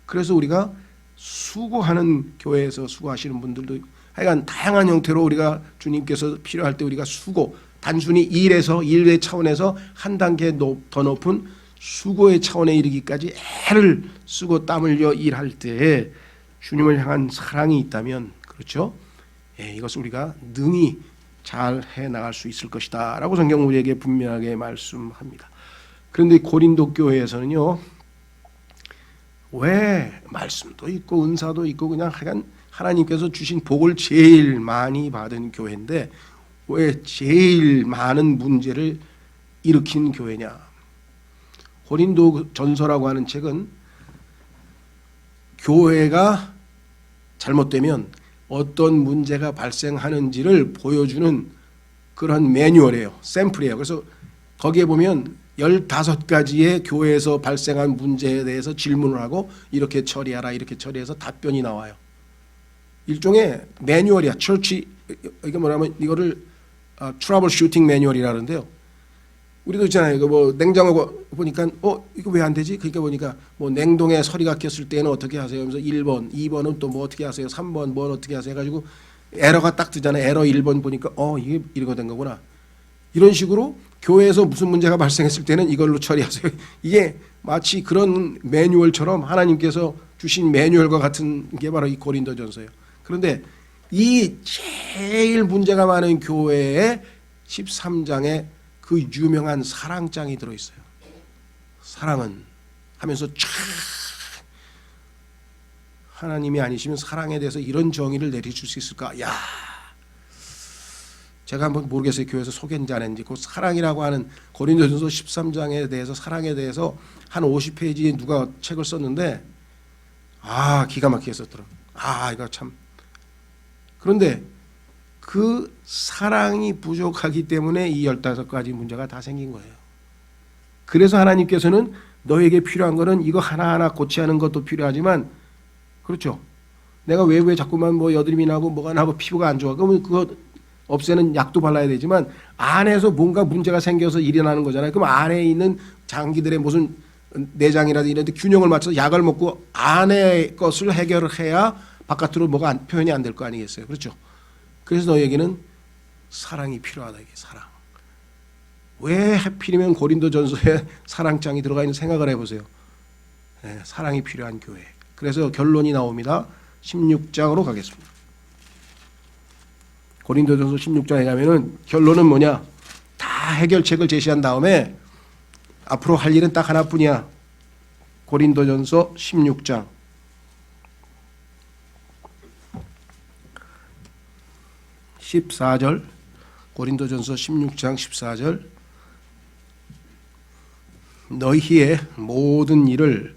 A: 그래서 우리가 수고하는 교회에서 수고하시는 분들도 하여간 다양한 형태로 우리가 주님께서 필요할 때 우리가 수고 단순히 일의 차원에서 한 단계 더 높은 수고의 차원에 이르기까지 애를 쓰고 땀 흘려 일할 때에 주님을 향한 사랑이 있다면 그렇죠? 예, 이것을 우리가 능히 잘 해나갈 수 있을 것이다 라고 성경 우리에게 분명하게 말씀합니다. 그런데 고린도 교회에서는요 왜 말씀도 있고 은사도 있고 그냥 하여간 하나님께서 주신 복을 제일 많이 받은 교회인데 왜 제일 많은 문제를 일으킨 교회냐. 고린도 전서라고 하는 책은 교회가 잘못되면 어떤 문제가 발생하는지를 보여주는 그런 매뉴얼이에요. 샘플이에요. 그래서 거기에 보면 15가지의 교회에서 발생한 문제에 대해서 질문을 하고 이렇게 처리하라 이렇게 처리해서 답변이 나와요. 일종의 매뉴얼이야. 처치 이게 뭐냐면 이거를 트러블 슈팅 매뉴얼이라는데요. 우리도 있잖아요. 이거 뭐 냉장고 보니까 이거 왜 안 되지? 그러니까 보니까 뭐 냉동에 서리가 꼈을 때는 어떻게 하세요? 그래서 1번, 2번은 또 뭐 어떻게 하세요? 3번 뭘 어떻게 하세요? 해가지고 에러가 딱 뜨잖아요. 에러 1번 보니까 이게 이거 된 거구나. 이런 식으로 교회에서 무슨 문제가 발생했을 때는 이걸로 처리하세요. 이게 마치 그런 매뉴얼처럼 하나님께서 주신 매뉴얼과 같은 게 바로 이 고린도전서예요. 그런데 이 제일 문제가 많은 교회의 13장에 그 유명한 사랑장이 들어있어요. 사랑은 하면서 쫙 하나님이 아니시면 사랑에 대해서 이런 정의를 내려줄 수 있을까? 야, 제가 한번 모르겠어요. 교회에서 소개인지 안 했는지. 그 사랑이라고 하는 고린도전서 13장에 대해서 사랑에 대해서 한 50페이지에 누가 책을 썼는데 기가 막히게 썼더라고요. 이거 참. 그런데 그 사랑이 부족하기 때문에 이 15가지 문제가 다 생긴 거예요. 그래서 하나님께서는 너에게 필요한 거는 이거 하나하나 고치하는 것도 필요하지만 그렇죠. 내가 왜 자꾸만 뭐 여드름이 나고 뭐가 나고 피부가 안 좋아. 그러면 그거 없애는 약도 발라야 되지만 안에서 뭔가 문제가 생겨서 일어나는 거잖아요. 그럼 안에 있는 장기들의 무슨 내장이라든지 이런 데 균형을 맞춰서 약을 먹고 안의 것을 해결을 해야 바깥으로 뭐가 표현이 안 될 거 아니겠어요. 그렇죠. 그래서 너에게는 사랑이 필요하다. 이게 사랑. 왜 하필이면 고린도전서에 사랑장이 들어가 있는 생각을 해보세요. 네, 사랑이 필요한 교회. 그래서 결론이 나옵니다. 16장으로 가겠습니다. 고린도전서 16장에 가면은 결론은 뭐냐? 다 해결책을 제시한 다음에 앞으로 할 일은 딱 하나뿐이야. 고린도전서 16장 14절 고린도전서 16장 14절 너희의 모든 일을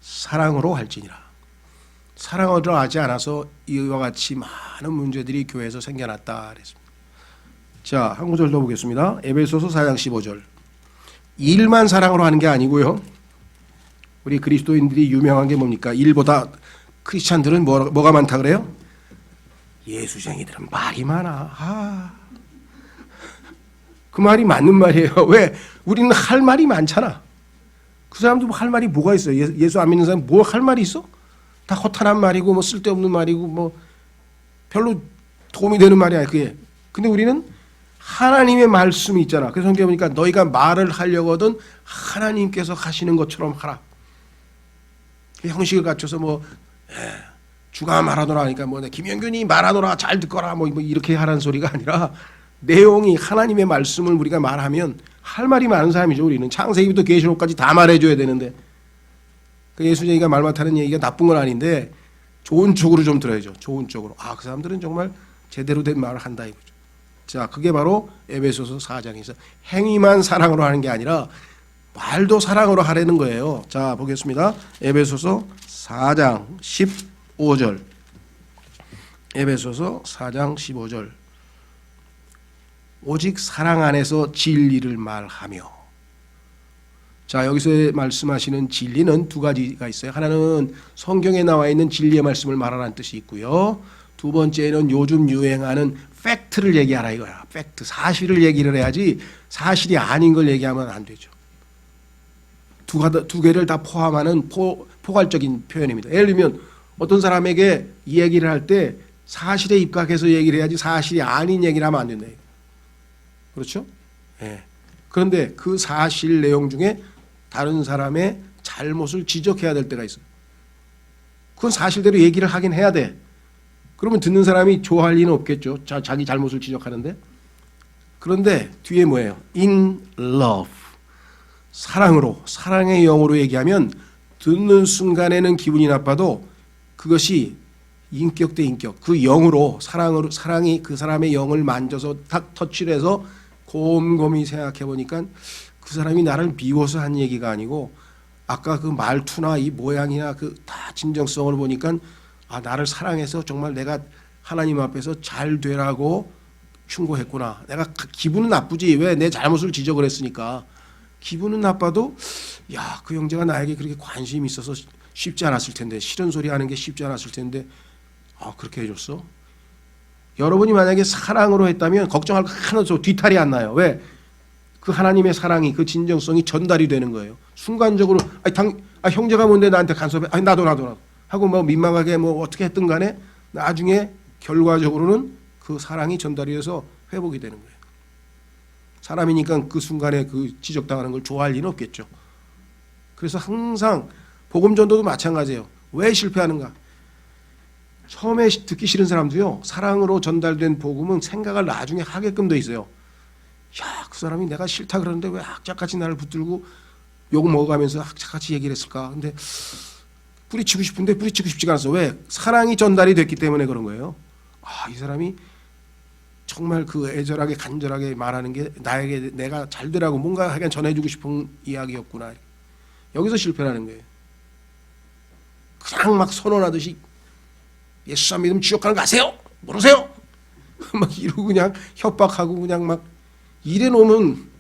A: 사랑으로 할지니라. 사랑으로 하지 않아서 이와 같이 많은 문제들이 교회에서 생겨났다 그랬습니다. 자, 한 구절 더 보겠습니다. 에베소서 4장 15절. 일만 사랑으로 하는 게 아니고요. 우리 그리스도인들이 유명한 게 뭡니까? 일보다 크리스찬들은 뭐가 많다 그래요? 예수쟁이들은 말이 많아. 그 말이 맞는 말이에요. 왜? 우리는 할 말이 많잖아. 그 사람도 할 말이 뭐가 있어요? 예수 안 믿는 사람 뭐 할 말이 있어? 다 허탄한 말이고 뭐 쓸데없는 말이고 뭐 별로 도움이 되는 말이 아니야 그게. 근데 우리는 하나님의 말씀이 있잖아. 그래서 성경에 보니까 너희가 말을 하려거든 하나님께서 하시는 것처럼 하라. 형식을 갖춰서 뭐 주가 말하노라 하니까 뭐 김영균이 말하노라 잘 듣거라 뭐 이렇게 하라는 소리가 아니라 내용이 하나님의 말씀을 우리가 말하면 할 말이 많은 사람이죠. 우리는 창세기부터 계시록까지 다 말해줘야 되는데 그 예수쟁이가 말 못하는 얘기가 나쁜 건 아닌데 좋은 쪽으로 좀 들어야죠. 좋은 쪽으로. 그 사람들은 정말 제대로 된 말을 한다 이거죠. 자, 그게 바로 에베소서 4장에서 행위만 사랑으로 하는 게 아니라 말도 사랑으로 하라는 거예요. 자, 보겠습니다. 에베소서 4장 15절. 에베소서 4장 15절. 오직 사랑 안에서 진리를 말하며. 자, 여기서 말씀하시는 진리는 두 가지가 있어요. 하나는 성경에 나와 있는 진리의 말씀을 말하라는 뜻이 있고요. 두 번째는 요즘 유행하는 팩트를 얘기하라 이거야. 팩트, 사실을 얘기를 해야지 사실이 아닌 걸 얘기하면 안 되죠. 두 개를 다 포함하는 포괄적인 표현입니다. 예를 들면 어떤 사람에게 이 얘기를 할 때 사실에 입각해서 얘기를 해야지 사실이 아닌 얘기를 하면 안 된다. 그렇죠? 예. 그런데 그 사실 내용 중에 다른 사람의 잘못을 지적해야 될 때가 있어요. 그건 사실대로 얘기를 하긴 해야 돼. 그러면 듣는 사람이 좋아할 리는 없겠죠. 자기 잘못을 지적하는데. 그런데 뒤에 뭐예요? In love. 사랑으로, 사랑의 영으로 얘기하면 듣는 순간에는 기분이 나빠도 그것이 인격 대 인격, 그 영으로, 사랑이 그 사람의 영을 만져서 탁 터치를 해서 곰곰이 생각해 보니까 그 사람이 나를 미워서 한 얘기가 아니고 아까 그 말투나 이 모양이나 그 다 진정성을 보니까 나를 사랑해서 정말 내가 하나님 앞에서 잘 되라고 충고했구나. 내가 기분은 나쁘지. 왜? 내 잘못을 지적을 했으니까. 기분은 나빠도 그 형제가 나에게 그렇게 관심이 있어서 쉽지 않았을 텐데, 싫은 소리 하는 게 쉽지 않았을 텐데 그렇게 해줬어? 여러분이 만약에 사랑으로 했다면 걱정할 거 하나도 뒤탈이 안 나요. 왜? 그 하나님의 사랑이, 그 진정성이 전달이 되는 거예요. 순간적으로 형제가 뭔데 나한테 간섭해? 나도 하고 뭐 민망하게 뭐 어떻게 했든 간에 나중에 결과적으로는 그 사랑이 전달이 돼서 회복이 되는 거예요. 사람이니까 그 순간에 그 지적당하는 걸 좋아할 리는 없겠죠. 그래서 항상 복음 전도도 마찬가지예요. 왜 실패하는가? 처음에 듣기 싫은 사람도요, 사랑으로 전달된 복음은 생각을 나중에 하게끔 돼 있어요. 그 사람이 내가 싫다 그러는데 왜 악착같이 나를 붙들고 욕 먹어가면서 악착같이 얘기를 했을까? 근데 뿌리치고 싶은데 뿌리치고 싶지가 않았어. 왜? 사랑이 전달이 됐기 때문에 그런 거예요. 이 사람이 정말 그 애절하게 간절하게 말하는 게 나에게 내가 잘 되라고 뭔가 하여간 전해주고 싶은 이야기였구나. 여기서 실패라는 거예요. 그냥 막 선언하듯이 예수 안 믿으면 지옥 가는 거 아세요? 모르세요? 막 이러고 그냥 협박하고 그냥 막 이래 놓으면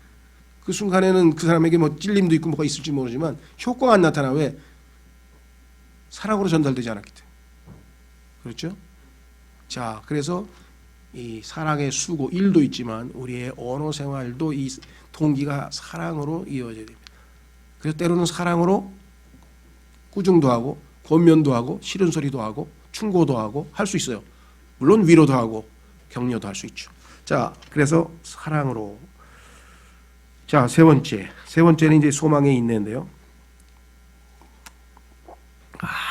A: 그 순간에는 그 사람에게 뭐 찔림도 있고 뭐가 있을지 모르지만 효과가 안 나타나. 왜? 사랑으로 전달되지 않았기 때문에. 그렇죠? 자, 그래서 이 사랑의 수고, 일도 있지만 우리의 언어 생활도 이 동기가 사랑으로 이어져야 됩니다. 그래서 때로는 사랑으로 꾸중도 하고 권면도 하고 싫은 소리도 하고 충고도 하고 할 수 있어요. 물론 위로도 하고 격려도 할 수 있죠. 자, 그래서 사랑으로. 자, 세 번째는 이제 소망의 인내인데요.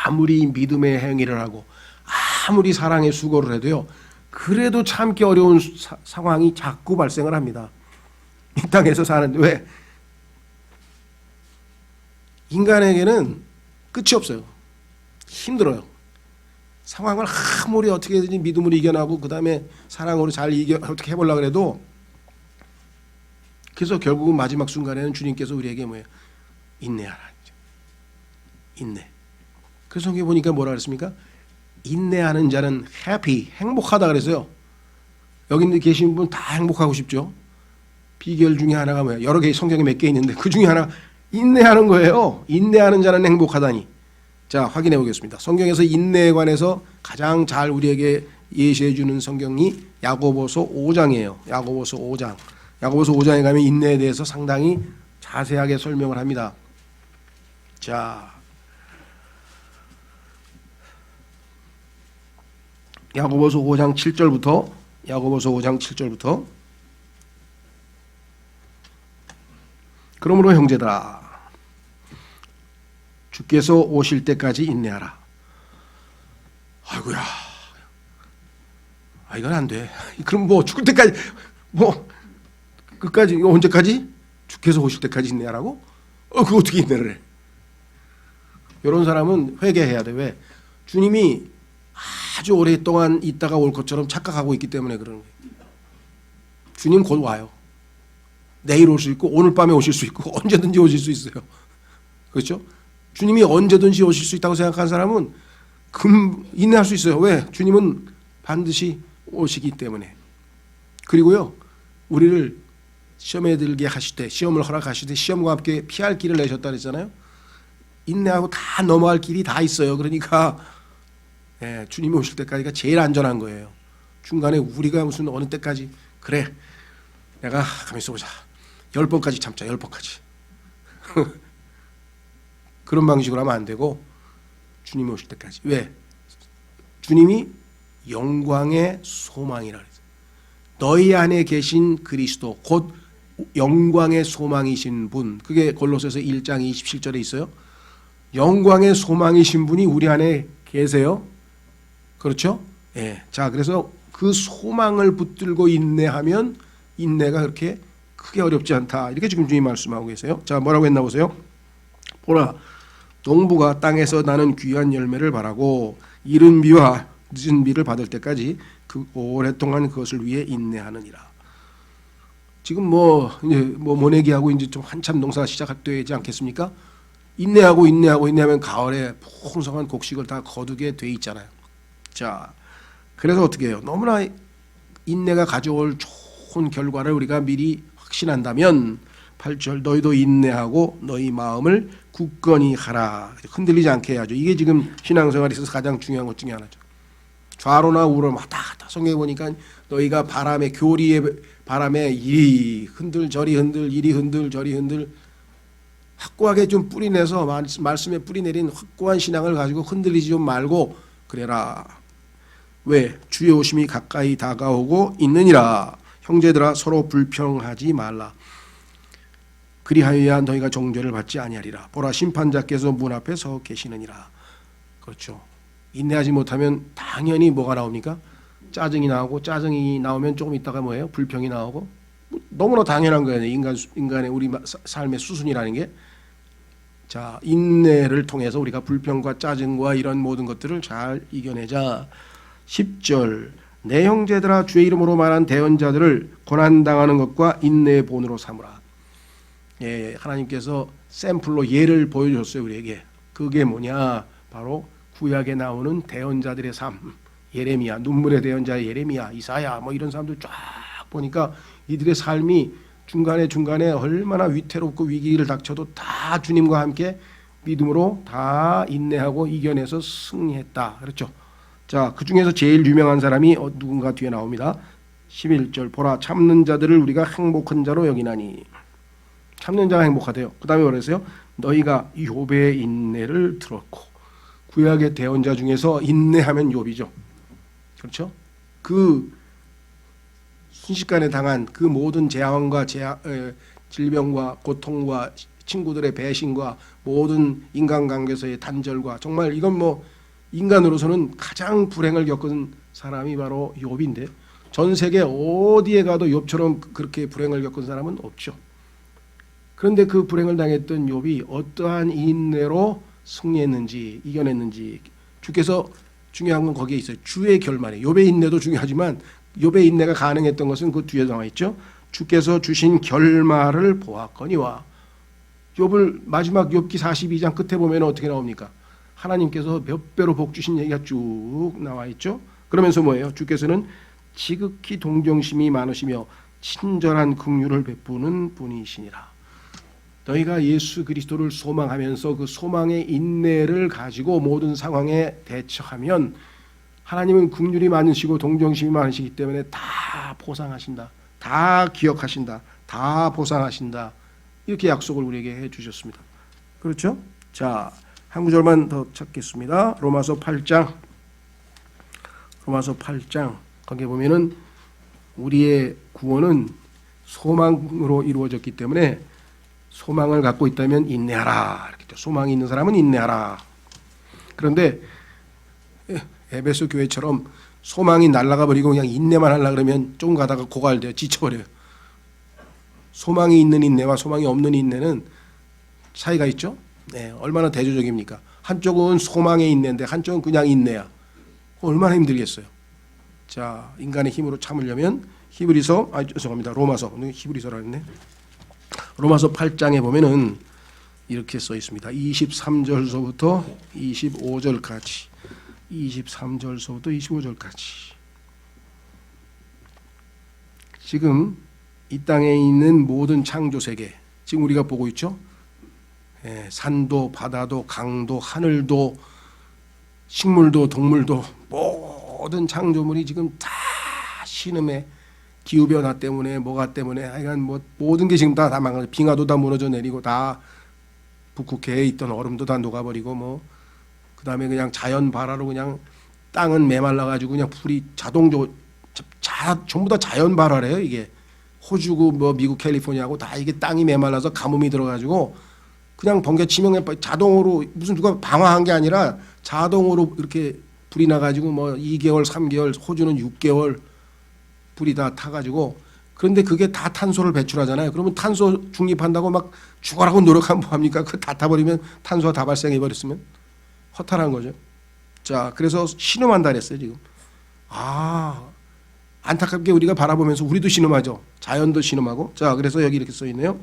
A: 아무리 믿음의 행위를 하고 아무리 사랑의 수고를 해도요, 그래도 참기 어려운 상황이 자꾸 발생을 합니다. 이 땅에서 사는데. 왜? 인간에게는 끝이 없어요. 힘들어요. 상황을 아무리 어떻게든지 믿음으로 이겨나고 그 다음에 사랑으로 잘 어떻게 해보려고 해도 그래서 결국은 마지막 순간에는 주님께서 우리에게 뭐예요? 인내하라. 인내. 그래서 성경에 보니까 뭐라 그랬습니까? 인내하는 자는 happy, 행복하다 그랬어요. 여기 계신 분 다 행복하고 싶죠? 비결 중에 하나가 뭐야? 여러 개 성경에 몇 개 있는데 그 중에 하나 인내하는 거예요. 인내하는 자는 행복하다니. 자, 확인해 보겠습니다. 성경에서 인내에 관해서 가장 잘 우리에게 예시해 주는 성경이 야고보서 5장이에요. 야고보서 5장. 야고보서 5장에 가면 인내에 대해서 상당히 자세하게 설명을 합니다. 자, 야고보서 5장 7절부터 야고보서 5장 7절부터 그러므로 형제들아 주께서 오실 때까지 인내하라. 아이고야, 이건 안 돼. 그럼 뭐 죽을 때까지 뭐 끝까지 언제까지? 주께서 오실 때까지 인내하라고? 그거 어떻게 인내를 해? 이런 사람은 회개해야 돼. 왜? 주님이 아주 오랫동안 있다가 올 것처럼 착각하고 있기 때문에 그러는 거예요. 주님 곧 와요. 내일 올 수 있고 오늘 밤에 오실 수 있고 언제든지 오실 수 있어요. 그렇죠? 주님이 언제든지 오실 수 있다고 생각하는 사람은 인내할 수 있어요. 왜? 주님은 반드시 오시기 때문에. 그리고요, 우리를 시험에 들게 하실 때, 시험을 허락하실 때 시험과 함께 피할 길을 내셨다 그랬잖아요. 인내하고 다 넘어갈 길이 다 있어요. 그러니까 주님이 오실 때까지가 제일 안전한 거예요. 중간에 우리가 무슨 어느 때까지 그래 내가 가만히 있어보자 10번까지 참자 10번까지 그런 방식으로 하면 안 되고 주님이 오실 때까지. 왜? 주님이 영광의 소망이라 그랬어요. 너희 안에 계신 그리스도 곧 영광의 소망이신 분. 그게 골로새서 1장 27절에 있어요. 영광의 소망이신 분이 우리 안에 계세요. 그렇죠? 예. 자, 그래서 그 소망을 붙들고 인내하면 인내가 그렇게 크게 어렵지 않다. 이렇게 지금 주님 말씀하고 계세요. 자, 뭐라고 했나 보세요. 보라, 농부가 땅에서 나는 귀한 열매를 바라고 이른 비와 늦은 비를 받을 때까지 그 오랫동안 그것을 위해 인내하느니라. 지금 이제 모내기하고 이제 좀 한참 농사가 시작되지 않겠습니까? 인내하면 가을에 풍성한 곡식을 다 거두게 돼 있잖아요. 자, 그래서 어떻게 해요? 너무나 인내가 가져올 좋은 결과를 우리가 미리 확신한다면 8절 너희도 인내하고 너희 마음을 굳건히 하라. 흔들리지 않게 해야죠. 이게 지금 신앙생활에 있어서 가장 중요한 것 중에 하나죠. 좌로나 우로 왔다 갔다. 성경에 보니까 너희가 바람에 교리의 바람에 이리 흔들 저리 흔들 이리 흔들 저리 흔들 확고하게 좀 뿌리내서 말씀에 뿌리내린 확고한 신앙을 가지고 흔들리지 좀 말고 그래라. 왜? 주의 오심이 가까이 다가오고 있느니라. 형제들아 서로 불평하지 말라. 그리하여야 너희가 정죄를 받지 아니하리라. 보라 심판자께서 문 앞에 서 계시느니라. 그렇죠. 인내하지 못하면 당연히 뭐가 나옵니까? 짜증이 나오고 짜증이 나오면 조금 있다가 뭐예요? 불평이 나오고 너무나 당연한 거예요. 인간의 우리 삶의 수순이라는 게. 자, 인내를 통해서 우리가 불평과 짜증과 이런 모든 것들을 잘 이겨내자. 10절 내 형제들아 주의 이름으로 말한 대언자들을 고난당하는 것과 인내의 본으로 삼으라. 예, 하나님께서 샘플로 예를 보여줬어요 우리에게. 그게 뭐냐? 바로 구약에 나오는 대언자들의 삶. 예레미야, 눈물의 대언자 예레미야, 이사야 이런 사람들 쫙 보니까 이들의 삶이 중간에 얼마나 위태롭고 위기를 닥쳐도 다 주님과 함께 믿음으로 다 인내하고 이겨내서 승리했다. 그렇죠? 자, 그 중에서 제일 유명한 사람이 누군가 뒤에 나옵니다. 11절 보라 참는 자들을 우리가 행복한 자로 여기나니. 참는 자가 행복하대요. 그 다음에 뭐라 했어요? 너희가 욥의 인내를 들었고. 구약의 대언자 중에서 인내하면 욥이죠. 그렇죠? 그 순식간에 당한 그 모든 재앙과 질병과 고통과 친구들의 배신과 모든 인간관계에서의 단절과 정말 이건 인간으로서는 가장 불행을 겪은 사람이 바로 욥인데 전 세계 어디에 가도 욥처럼 그렇게 불행을 겪은 사람은 없죠. 그런데 그 불행을 당했던 욥이 어떠한 인내로 승리했는지 이겨냈는지 주께서 중요한 건 거기에 있어요. 주의 결말에 욥의 인내도 중요하지만 욥의 인내가 가능했던 것은 그 뒤에 나와 있죠. 주께서 주신 결말을 보았거니와. 욥을 마지막 욥기 42장 끝에 보면 어떻게 나옵니까? 하나님께서 몇 배로 복 주신 얘기가 쭉 나와 있죠. 그러면서 뭐예요? 주께서는 지극히 동정심이 많으시며 친절한 긍휼을 베푸는 분이시니라. 너희가 예수 그리스도를 소망하면서 그 소망의 인내를 가지고 모든 상황에 대처하면 하나님은 긍휼이 많으시고 동정심이 많으시기 때문에 다 보상하신다. 다 기억하신다. 다 보상하신다. 이렇게 약속을 우리에게 해 주셨습니다. 그렇죠? 자, 한 구절만 더 찾겠습니다. 로마서 8장. 거기에 보면은 우리의 구원은 소망으로 이루어졌기 때문에 소망을 갖고 있다면 인내하라. 이렇게 소망이 있는 사람은 인내하라. 그런데 에베소 교회처럼 소망이 날아가 버리고 그냥 인내만 하려 그러면 조금 가다가 고갈돼요. 지쳐버려요. 소망이 있는 인내와 소망이 없는 인내는 차이가 있죠. 네, 얼마나 대조적입니까? 한쪽은 소망의 인내인데 한쪽은 그냥 인내야. 얼마나 힘들겠어요. 자, 인간의 힘으로 참으려면 로마서. 히브리서라 했네. 로마서 8장에 보면은 이렇게 써 있습니다. 23절서부터 25절까지. 지금 이 땅에 있는 모든 창조 세계, 지금 우리가 보고 있죠. 산도, 바다도, 강도, 하늘도, 식물도, 동물도 모든 창조물이 지금 다 신음에 기후변화 때문에 뭐가 때문에 하여간 뭐 모든 게 지금 다 망가져. 빙하도 다 무너져 내리고 다 북극해에 있던 얼음도 다 녹아버리고 뭐 그다음에 그냥 자연 발화로 그냥 땅은 메말라 가지고 그냥 풀이 자동적으로 전부 다 자연 발화래요. 이게 호주고 뭐 미국 캘리포니아고 다 이게 땅이 메말라서 가뭄이 들어가지고 그냥 번개 치명에 자동으로 무슨 누가 방화한 게 아니라 자동으로 이렇게 불이 나가지고 뭐 2개월, 3개월, 호주는 6개월 불이 다 타가지고. 그런데 그게 다 탄소를 배출하잖아요. 그러면 탄소 중립한다고 막 죽어라고 노력하면 뭐합니까? 그거 다 타버리면 탄소가 다 발생해 버렸으면 허탈한 거죠. 자, 그래서 신음한다 그랬어요 지금. 안타깝게 우리가 바라보면서 우리도 신음하죠. 자연도 신음하고. 자, 그래서 여기 이렇게 써 있네요.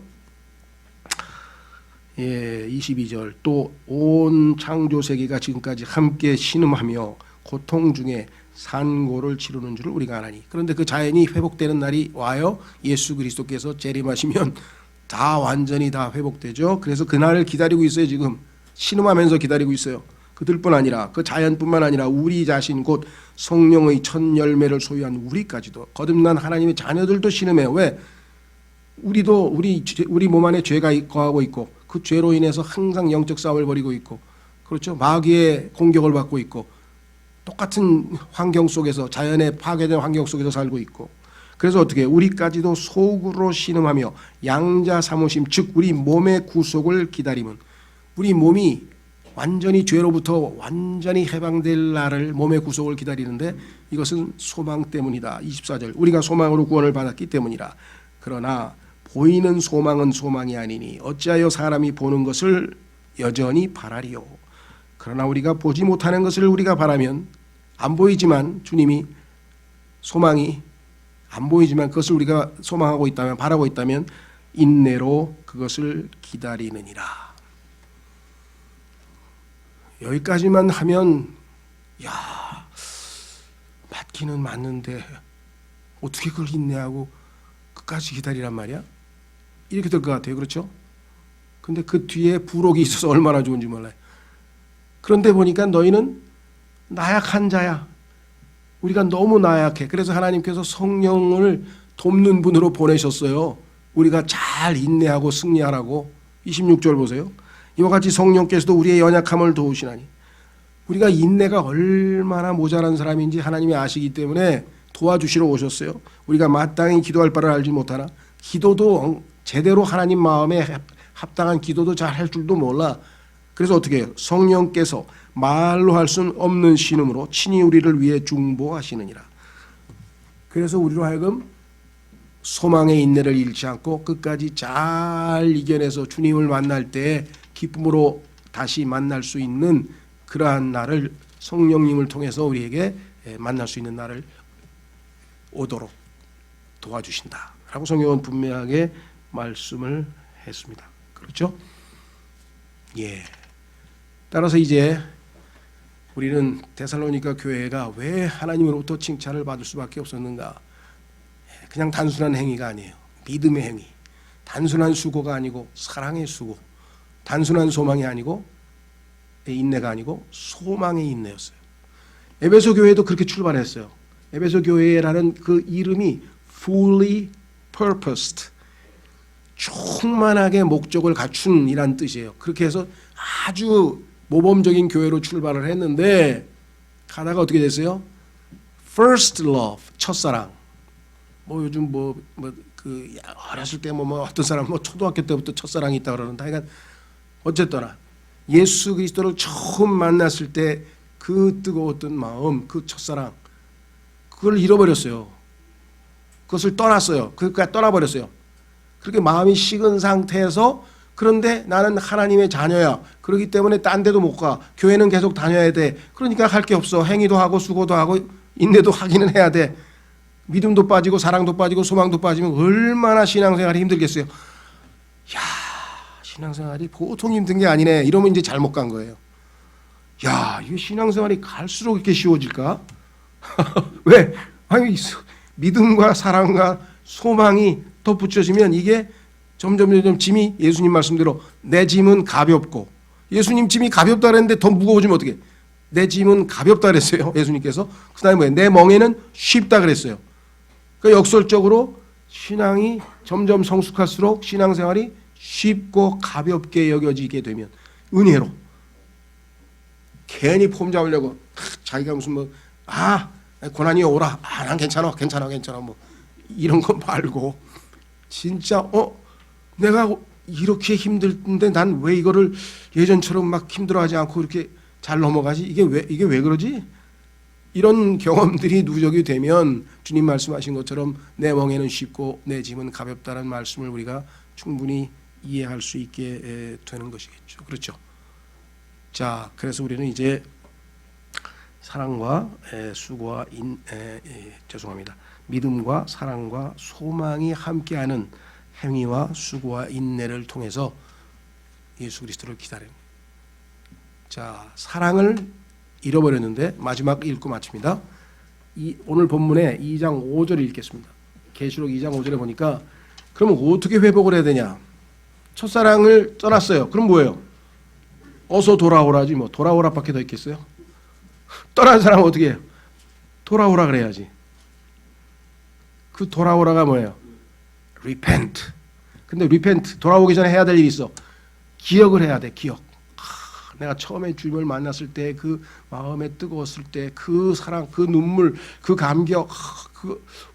A: 22절. 또 온 창조 세계가 지금까지 함께 신음하며 고통 중에 산고를 치르는 줄을 우리가 아나니. 그런데 그 자연이 회복되는 날이 와요. 예수 그리스도께서 재림하시면 다 완전히 다 회복되죠. 그래서 그날을 기다리고 있어요. 지금 신음하면서 기다리고 있어요. 그들뿐 아니라 그 자연뿐만 아니라 우리 자신 곧 성령의 첫 열매를 소유한 우리까지도, 거듭난 하나님의 자녀들도 신음해요. 왜? 우리도 우리 몸 안에 죄가 거하고 있고 그 죄로 인해서 항상 영적 싸움을 벌이고 있고, 그렇죠? 마귀의 공격을 받고 있고 똑같은 환경 속에서, 자연의 파괴된 환경 속에서 살고 있고, 그래서 어떻게 우리까지도 속으로 신음하며 양자 사모심, 즉 우리 몸의 구속을 기다림은, 우리 몸이 완전히 죄로부터 완전히 해방될 날을, 몸의 구속을 기다리는데 이것은 소망 때문이다. 24절. 우리가 소망으로 구원을 받았기 때문이라. 그러나 보이는 소망은 소망이 아니니 어찌하여 사람이 보는 것을 여전히 바라리요. 그러나 우리가 보지 못하는 것을 우리가 바라면, 안 보이지만 주님이 소망이 안 보이지만 그것을 우리가 소망하고 있다면, 바라고 있다면 인내로 그것을 기다리느니라. 여기까지만 하면 맞기는 맞는데 어떻게 그걸 인내하고 끝까지 기다리란 말이야? 이렇게 될 것 같아요. 그렇죠? 근데 그 뒤에 부록이 있어서 얼마나 좋은지 몰라요. 그런데 보니까 너희는 나약한 자야. 우리가 너무 나약해. 그래서 하나님께서 성령을 돕는 분으로 보내셨어요. 우리가 잘 인내하고 승리하라고. 26절 보세요. 이와 같이 성령께서도 우리의 연약함을 도우시나니. 우리가 인내가 얼마나 모자란 사람인지 하나님이 아시기 때문에 도와주시러 오셨어요. 우리가 마땅히 기도할 바를 알지 못하나, 기도도 제대로 하나님 마음에 합당한 기도도 잘 할 줄도 몰라. 그래서 어떻게 해요? 성령께서 말로 할 수 없는 신음으로 친히 우리를 위해 중보하시느니라. 그래서 우리로 하여금 소망의 인내를 잃지 않고 끝까지 잘 이겨내서 주님을 만날 때 기쁨으로 다시 만날 수 있는 그러한 날을 성령님을 통해서 우리에게 만날 수 있는 날을 오도록 도와주신다. 라고 성경은 분명하게 말씀을 했습니다. 그렇죠? 예. 따라서 이제 우리는 데살로니가 교회가 왜 하나님으로부터 칭찬을 받을 수밖에 없었는가? 그냥 단순한 행위가 아니에요. 믿음의 행위. 단순한 수고가 아니고 사랑의 수고. 단순한 소망이 아니고 인내가 아니고 소망의 인내였어요. 에베소 교회도 그렇게 출발했어요. 에베소 교회라는 그 이름이 fully purposed, 충만하게 목적을 갖춘 이란 뜻이에요. 그렇게 해서 아주 모범적인 교회로 출발을 했는데 가다가 어떻게 됐어요? First love, 첫사랑. 뭐 요즘 그 어렸을 때 어떤 사람 초등학교 때부터 첫사랑이 있다 그러는데 하여간 어쨌거나 예수 그리스도를 처음 만났을 때 그 뜨거웠던 마음, 그 첫사랑, 그걸 잃어버렸어요. 그것을 떠났어요. 그러니까 떠나버렸어요. 그렇게 마음이 식은 상태에서 그런데 나는 하나님의 자녀야. 그렇기 때문에 딴 데도 못 가. 교회는 계속 다녀야 돼. 그러니까 할 게 없어. 행위도 하고 수고도 하고 인내도 하기는 해야 돼. 믿음도 빠지고 사랑도 빠지고 소망도 빠지면 얼마나 신앙생활이 힘들겠어요. 야, 신앙생활이 보통 힘든 게 아니네. 이러면 이제 잘못 간 거예요. 야, 이게 신앙생활이 갈수록 이렇게 쉬워질까? 왜? 아니, 믿음과 사랑과 소망이 덧붙여지면 이게 점점 짐이 예수님 말씀대로 내 짐은 가볍고, 예수님 짐이 가볍다 그랬는데 더 무거워지면 어떻게? 내 짐은 가볍다 그랬어요. 예수님께서. 그 다음에 뭐예요? 내 멍에는 쉽다 그랬어요. 그러니까 역설적으로 신앙이 점점 성숙할수록 신앙생활이 쉽고 가볍게 여겨지게 되면 은혜로 괜히 폼 잡으려고 자기가 무슨 고난이 오라, 난 괜찮아 뭐 이런 거 말고 진짜 내가 이렇게 힘들는데 난 왜 이거를 예전처럼 막 힘들어하지 않고 이렇게 잘 넘어가지? 이게 왜 그러지? 이런 경험들이 누적이 되면 주님 말씀하신 것처럼 내 멍에는 쉽고 내 짐은 가볍다는 말씀을 우리가 충분히 이해할 수 있게 되는 것이겠죠. 그렇죠? 자, 그래서 우리는 이제 사랑과 수고와 믿음과 사랑과 소망이 함께하는 행위와 수고와 인내를 통해서 예수 그리스도를 기다립니다. 자, 사랑을 잃어버렸는데 마지막 읽고 마칩니다. 오늘 본문에 2장 5절을 읽겠습니다. 계시록 2장 5절에 보니까 그러면 어떻게 회복을 해야 되냐? 첫사랑을 떠났어요. 그럼 뭐예요? 어서 돌아오라지 뭐. 돌아오라밖에 더 있겠어요? 떠난 사람은 어떻게 해요? 돌아오라 그래야지. 그 돌아오라가 뭐예요? repent. 근데 repent, 돌아오기 전에 해야 될 일이 있어. 기억을 해야 돼. 기억. 내가 처음에 주님을 만났을 때 그 마음에 뜨거웠을 때 그 사랑, 그 눈물, 그 감격,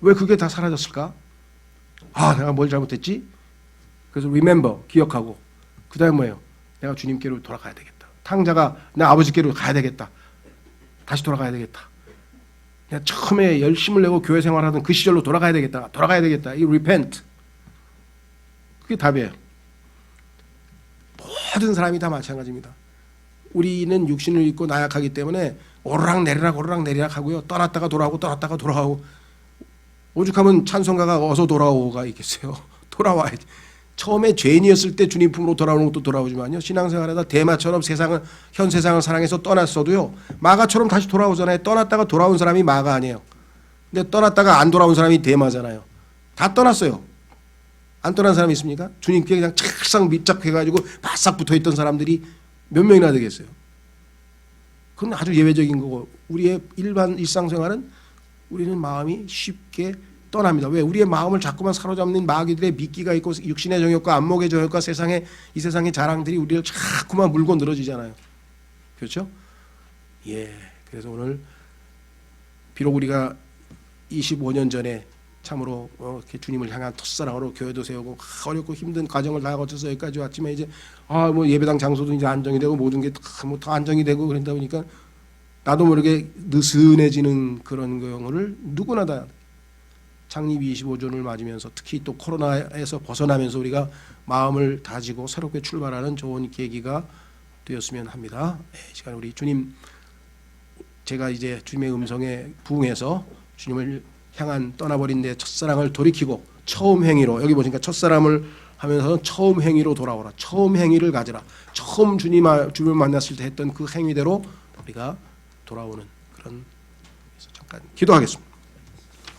A: 왜 그게 다 사라졌을까? 내가 뭘 잘못했지? 그래서 remember, 기억하고. 그 다음에 뭐예요? 내가 주님께로 돌아가야 되겠다. 탕자가 내 아버지께로 가야 되겠다. 다시 돌아가야 되겠다. 내가 처음에 열심을 내고 교회 생활하던 그 시절로 돌아가야 되겠다. 이 repent. 그게 답이에요. 모든 사람이 다 마찬가지입니다. 우리는 육신을 입고 나약하기 때문에 오르락내리락 하고요. 떠났다가 돌아오고 오죽하면 찬송가가 어서 돌아오가 있겠어요. 돌아와야지. 처음에 죄인이었을 때 주님 품으로 돌아오는 것도 돌아오지만요. 신앙생활하다 대마처럼 현 세상을 사랑해서 떠났어도요. 마가처럼 다시 돌아오잖아요. 떠났다가 돌아온 사람이 마가 아니에요. 근데 떠났다가 안 돌아온 사람이 대마잖아요. 다 떠났어요. 안 떠난 사람이 있습니까? 주님께 그냥 착상 밀착해가지고 바싹 붙어있던 사람들이 몇 명이나 되겠어요. 그건 아주 예외적인 거고 우리의 일상생활은 우리는 마음이 쉽게 떠납니다. 왜? 우리의 마음을 자꾸만 사로잡는 마귀들의 미끼가 있고 육신의 정욕과 안목의 정욕과 이 세상의 자랑들이 우리를 자꾸만 물고 늘어지잖아요. 그렇죠? 예. 그래서 오늘 비록 우리가 25년 전에 참으로 이렇게 주님을 향한 첫사랑으로 교회도 세우고 어렵고 힘든 과정을 다 거쳐서 여기까지 왔지만 이제 뭐 예배당 장소도 이제 안정이 되고 모든 게 다 안정이 되고 그런다 보니까 나도 모르게 느슨해지는 그런 경우를 누구나 다 창립 25주년을 맞으면서 특히 또 코로나에서 벗어나면서 우리가 마음을 다지고 새롭게 출발하는 좋은 계기가 되었으면 합니다. 시간 우리 주님 제가 이제 주님의 음성에 부응해서 주님을 향한 떠나버린 내 첫사랑을 돌이키고 처음 행위로 여기 보니까 첫사람을 하면서 처음 행위로 돌아오라. 처음 행위를 가져라. 처음 주님을 만났을 때 했던 그 행위대로 우리가 돌아오는 그런. 그래서 잠깐 기도하겠습니다.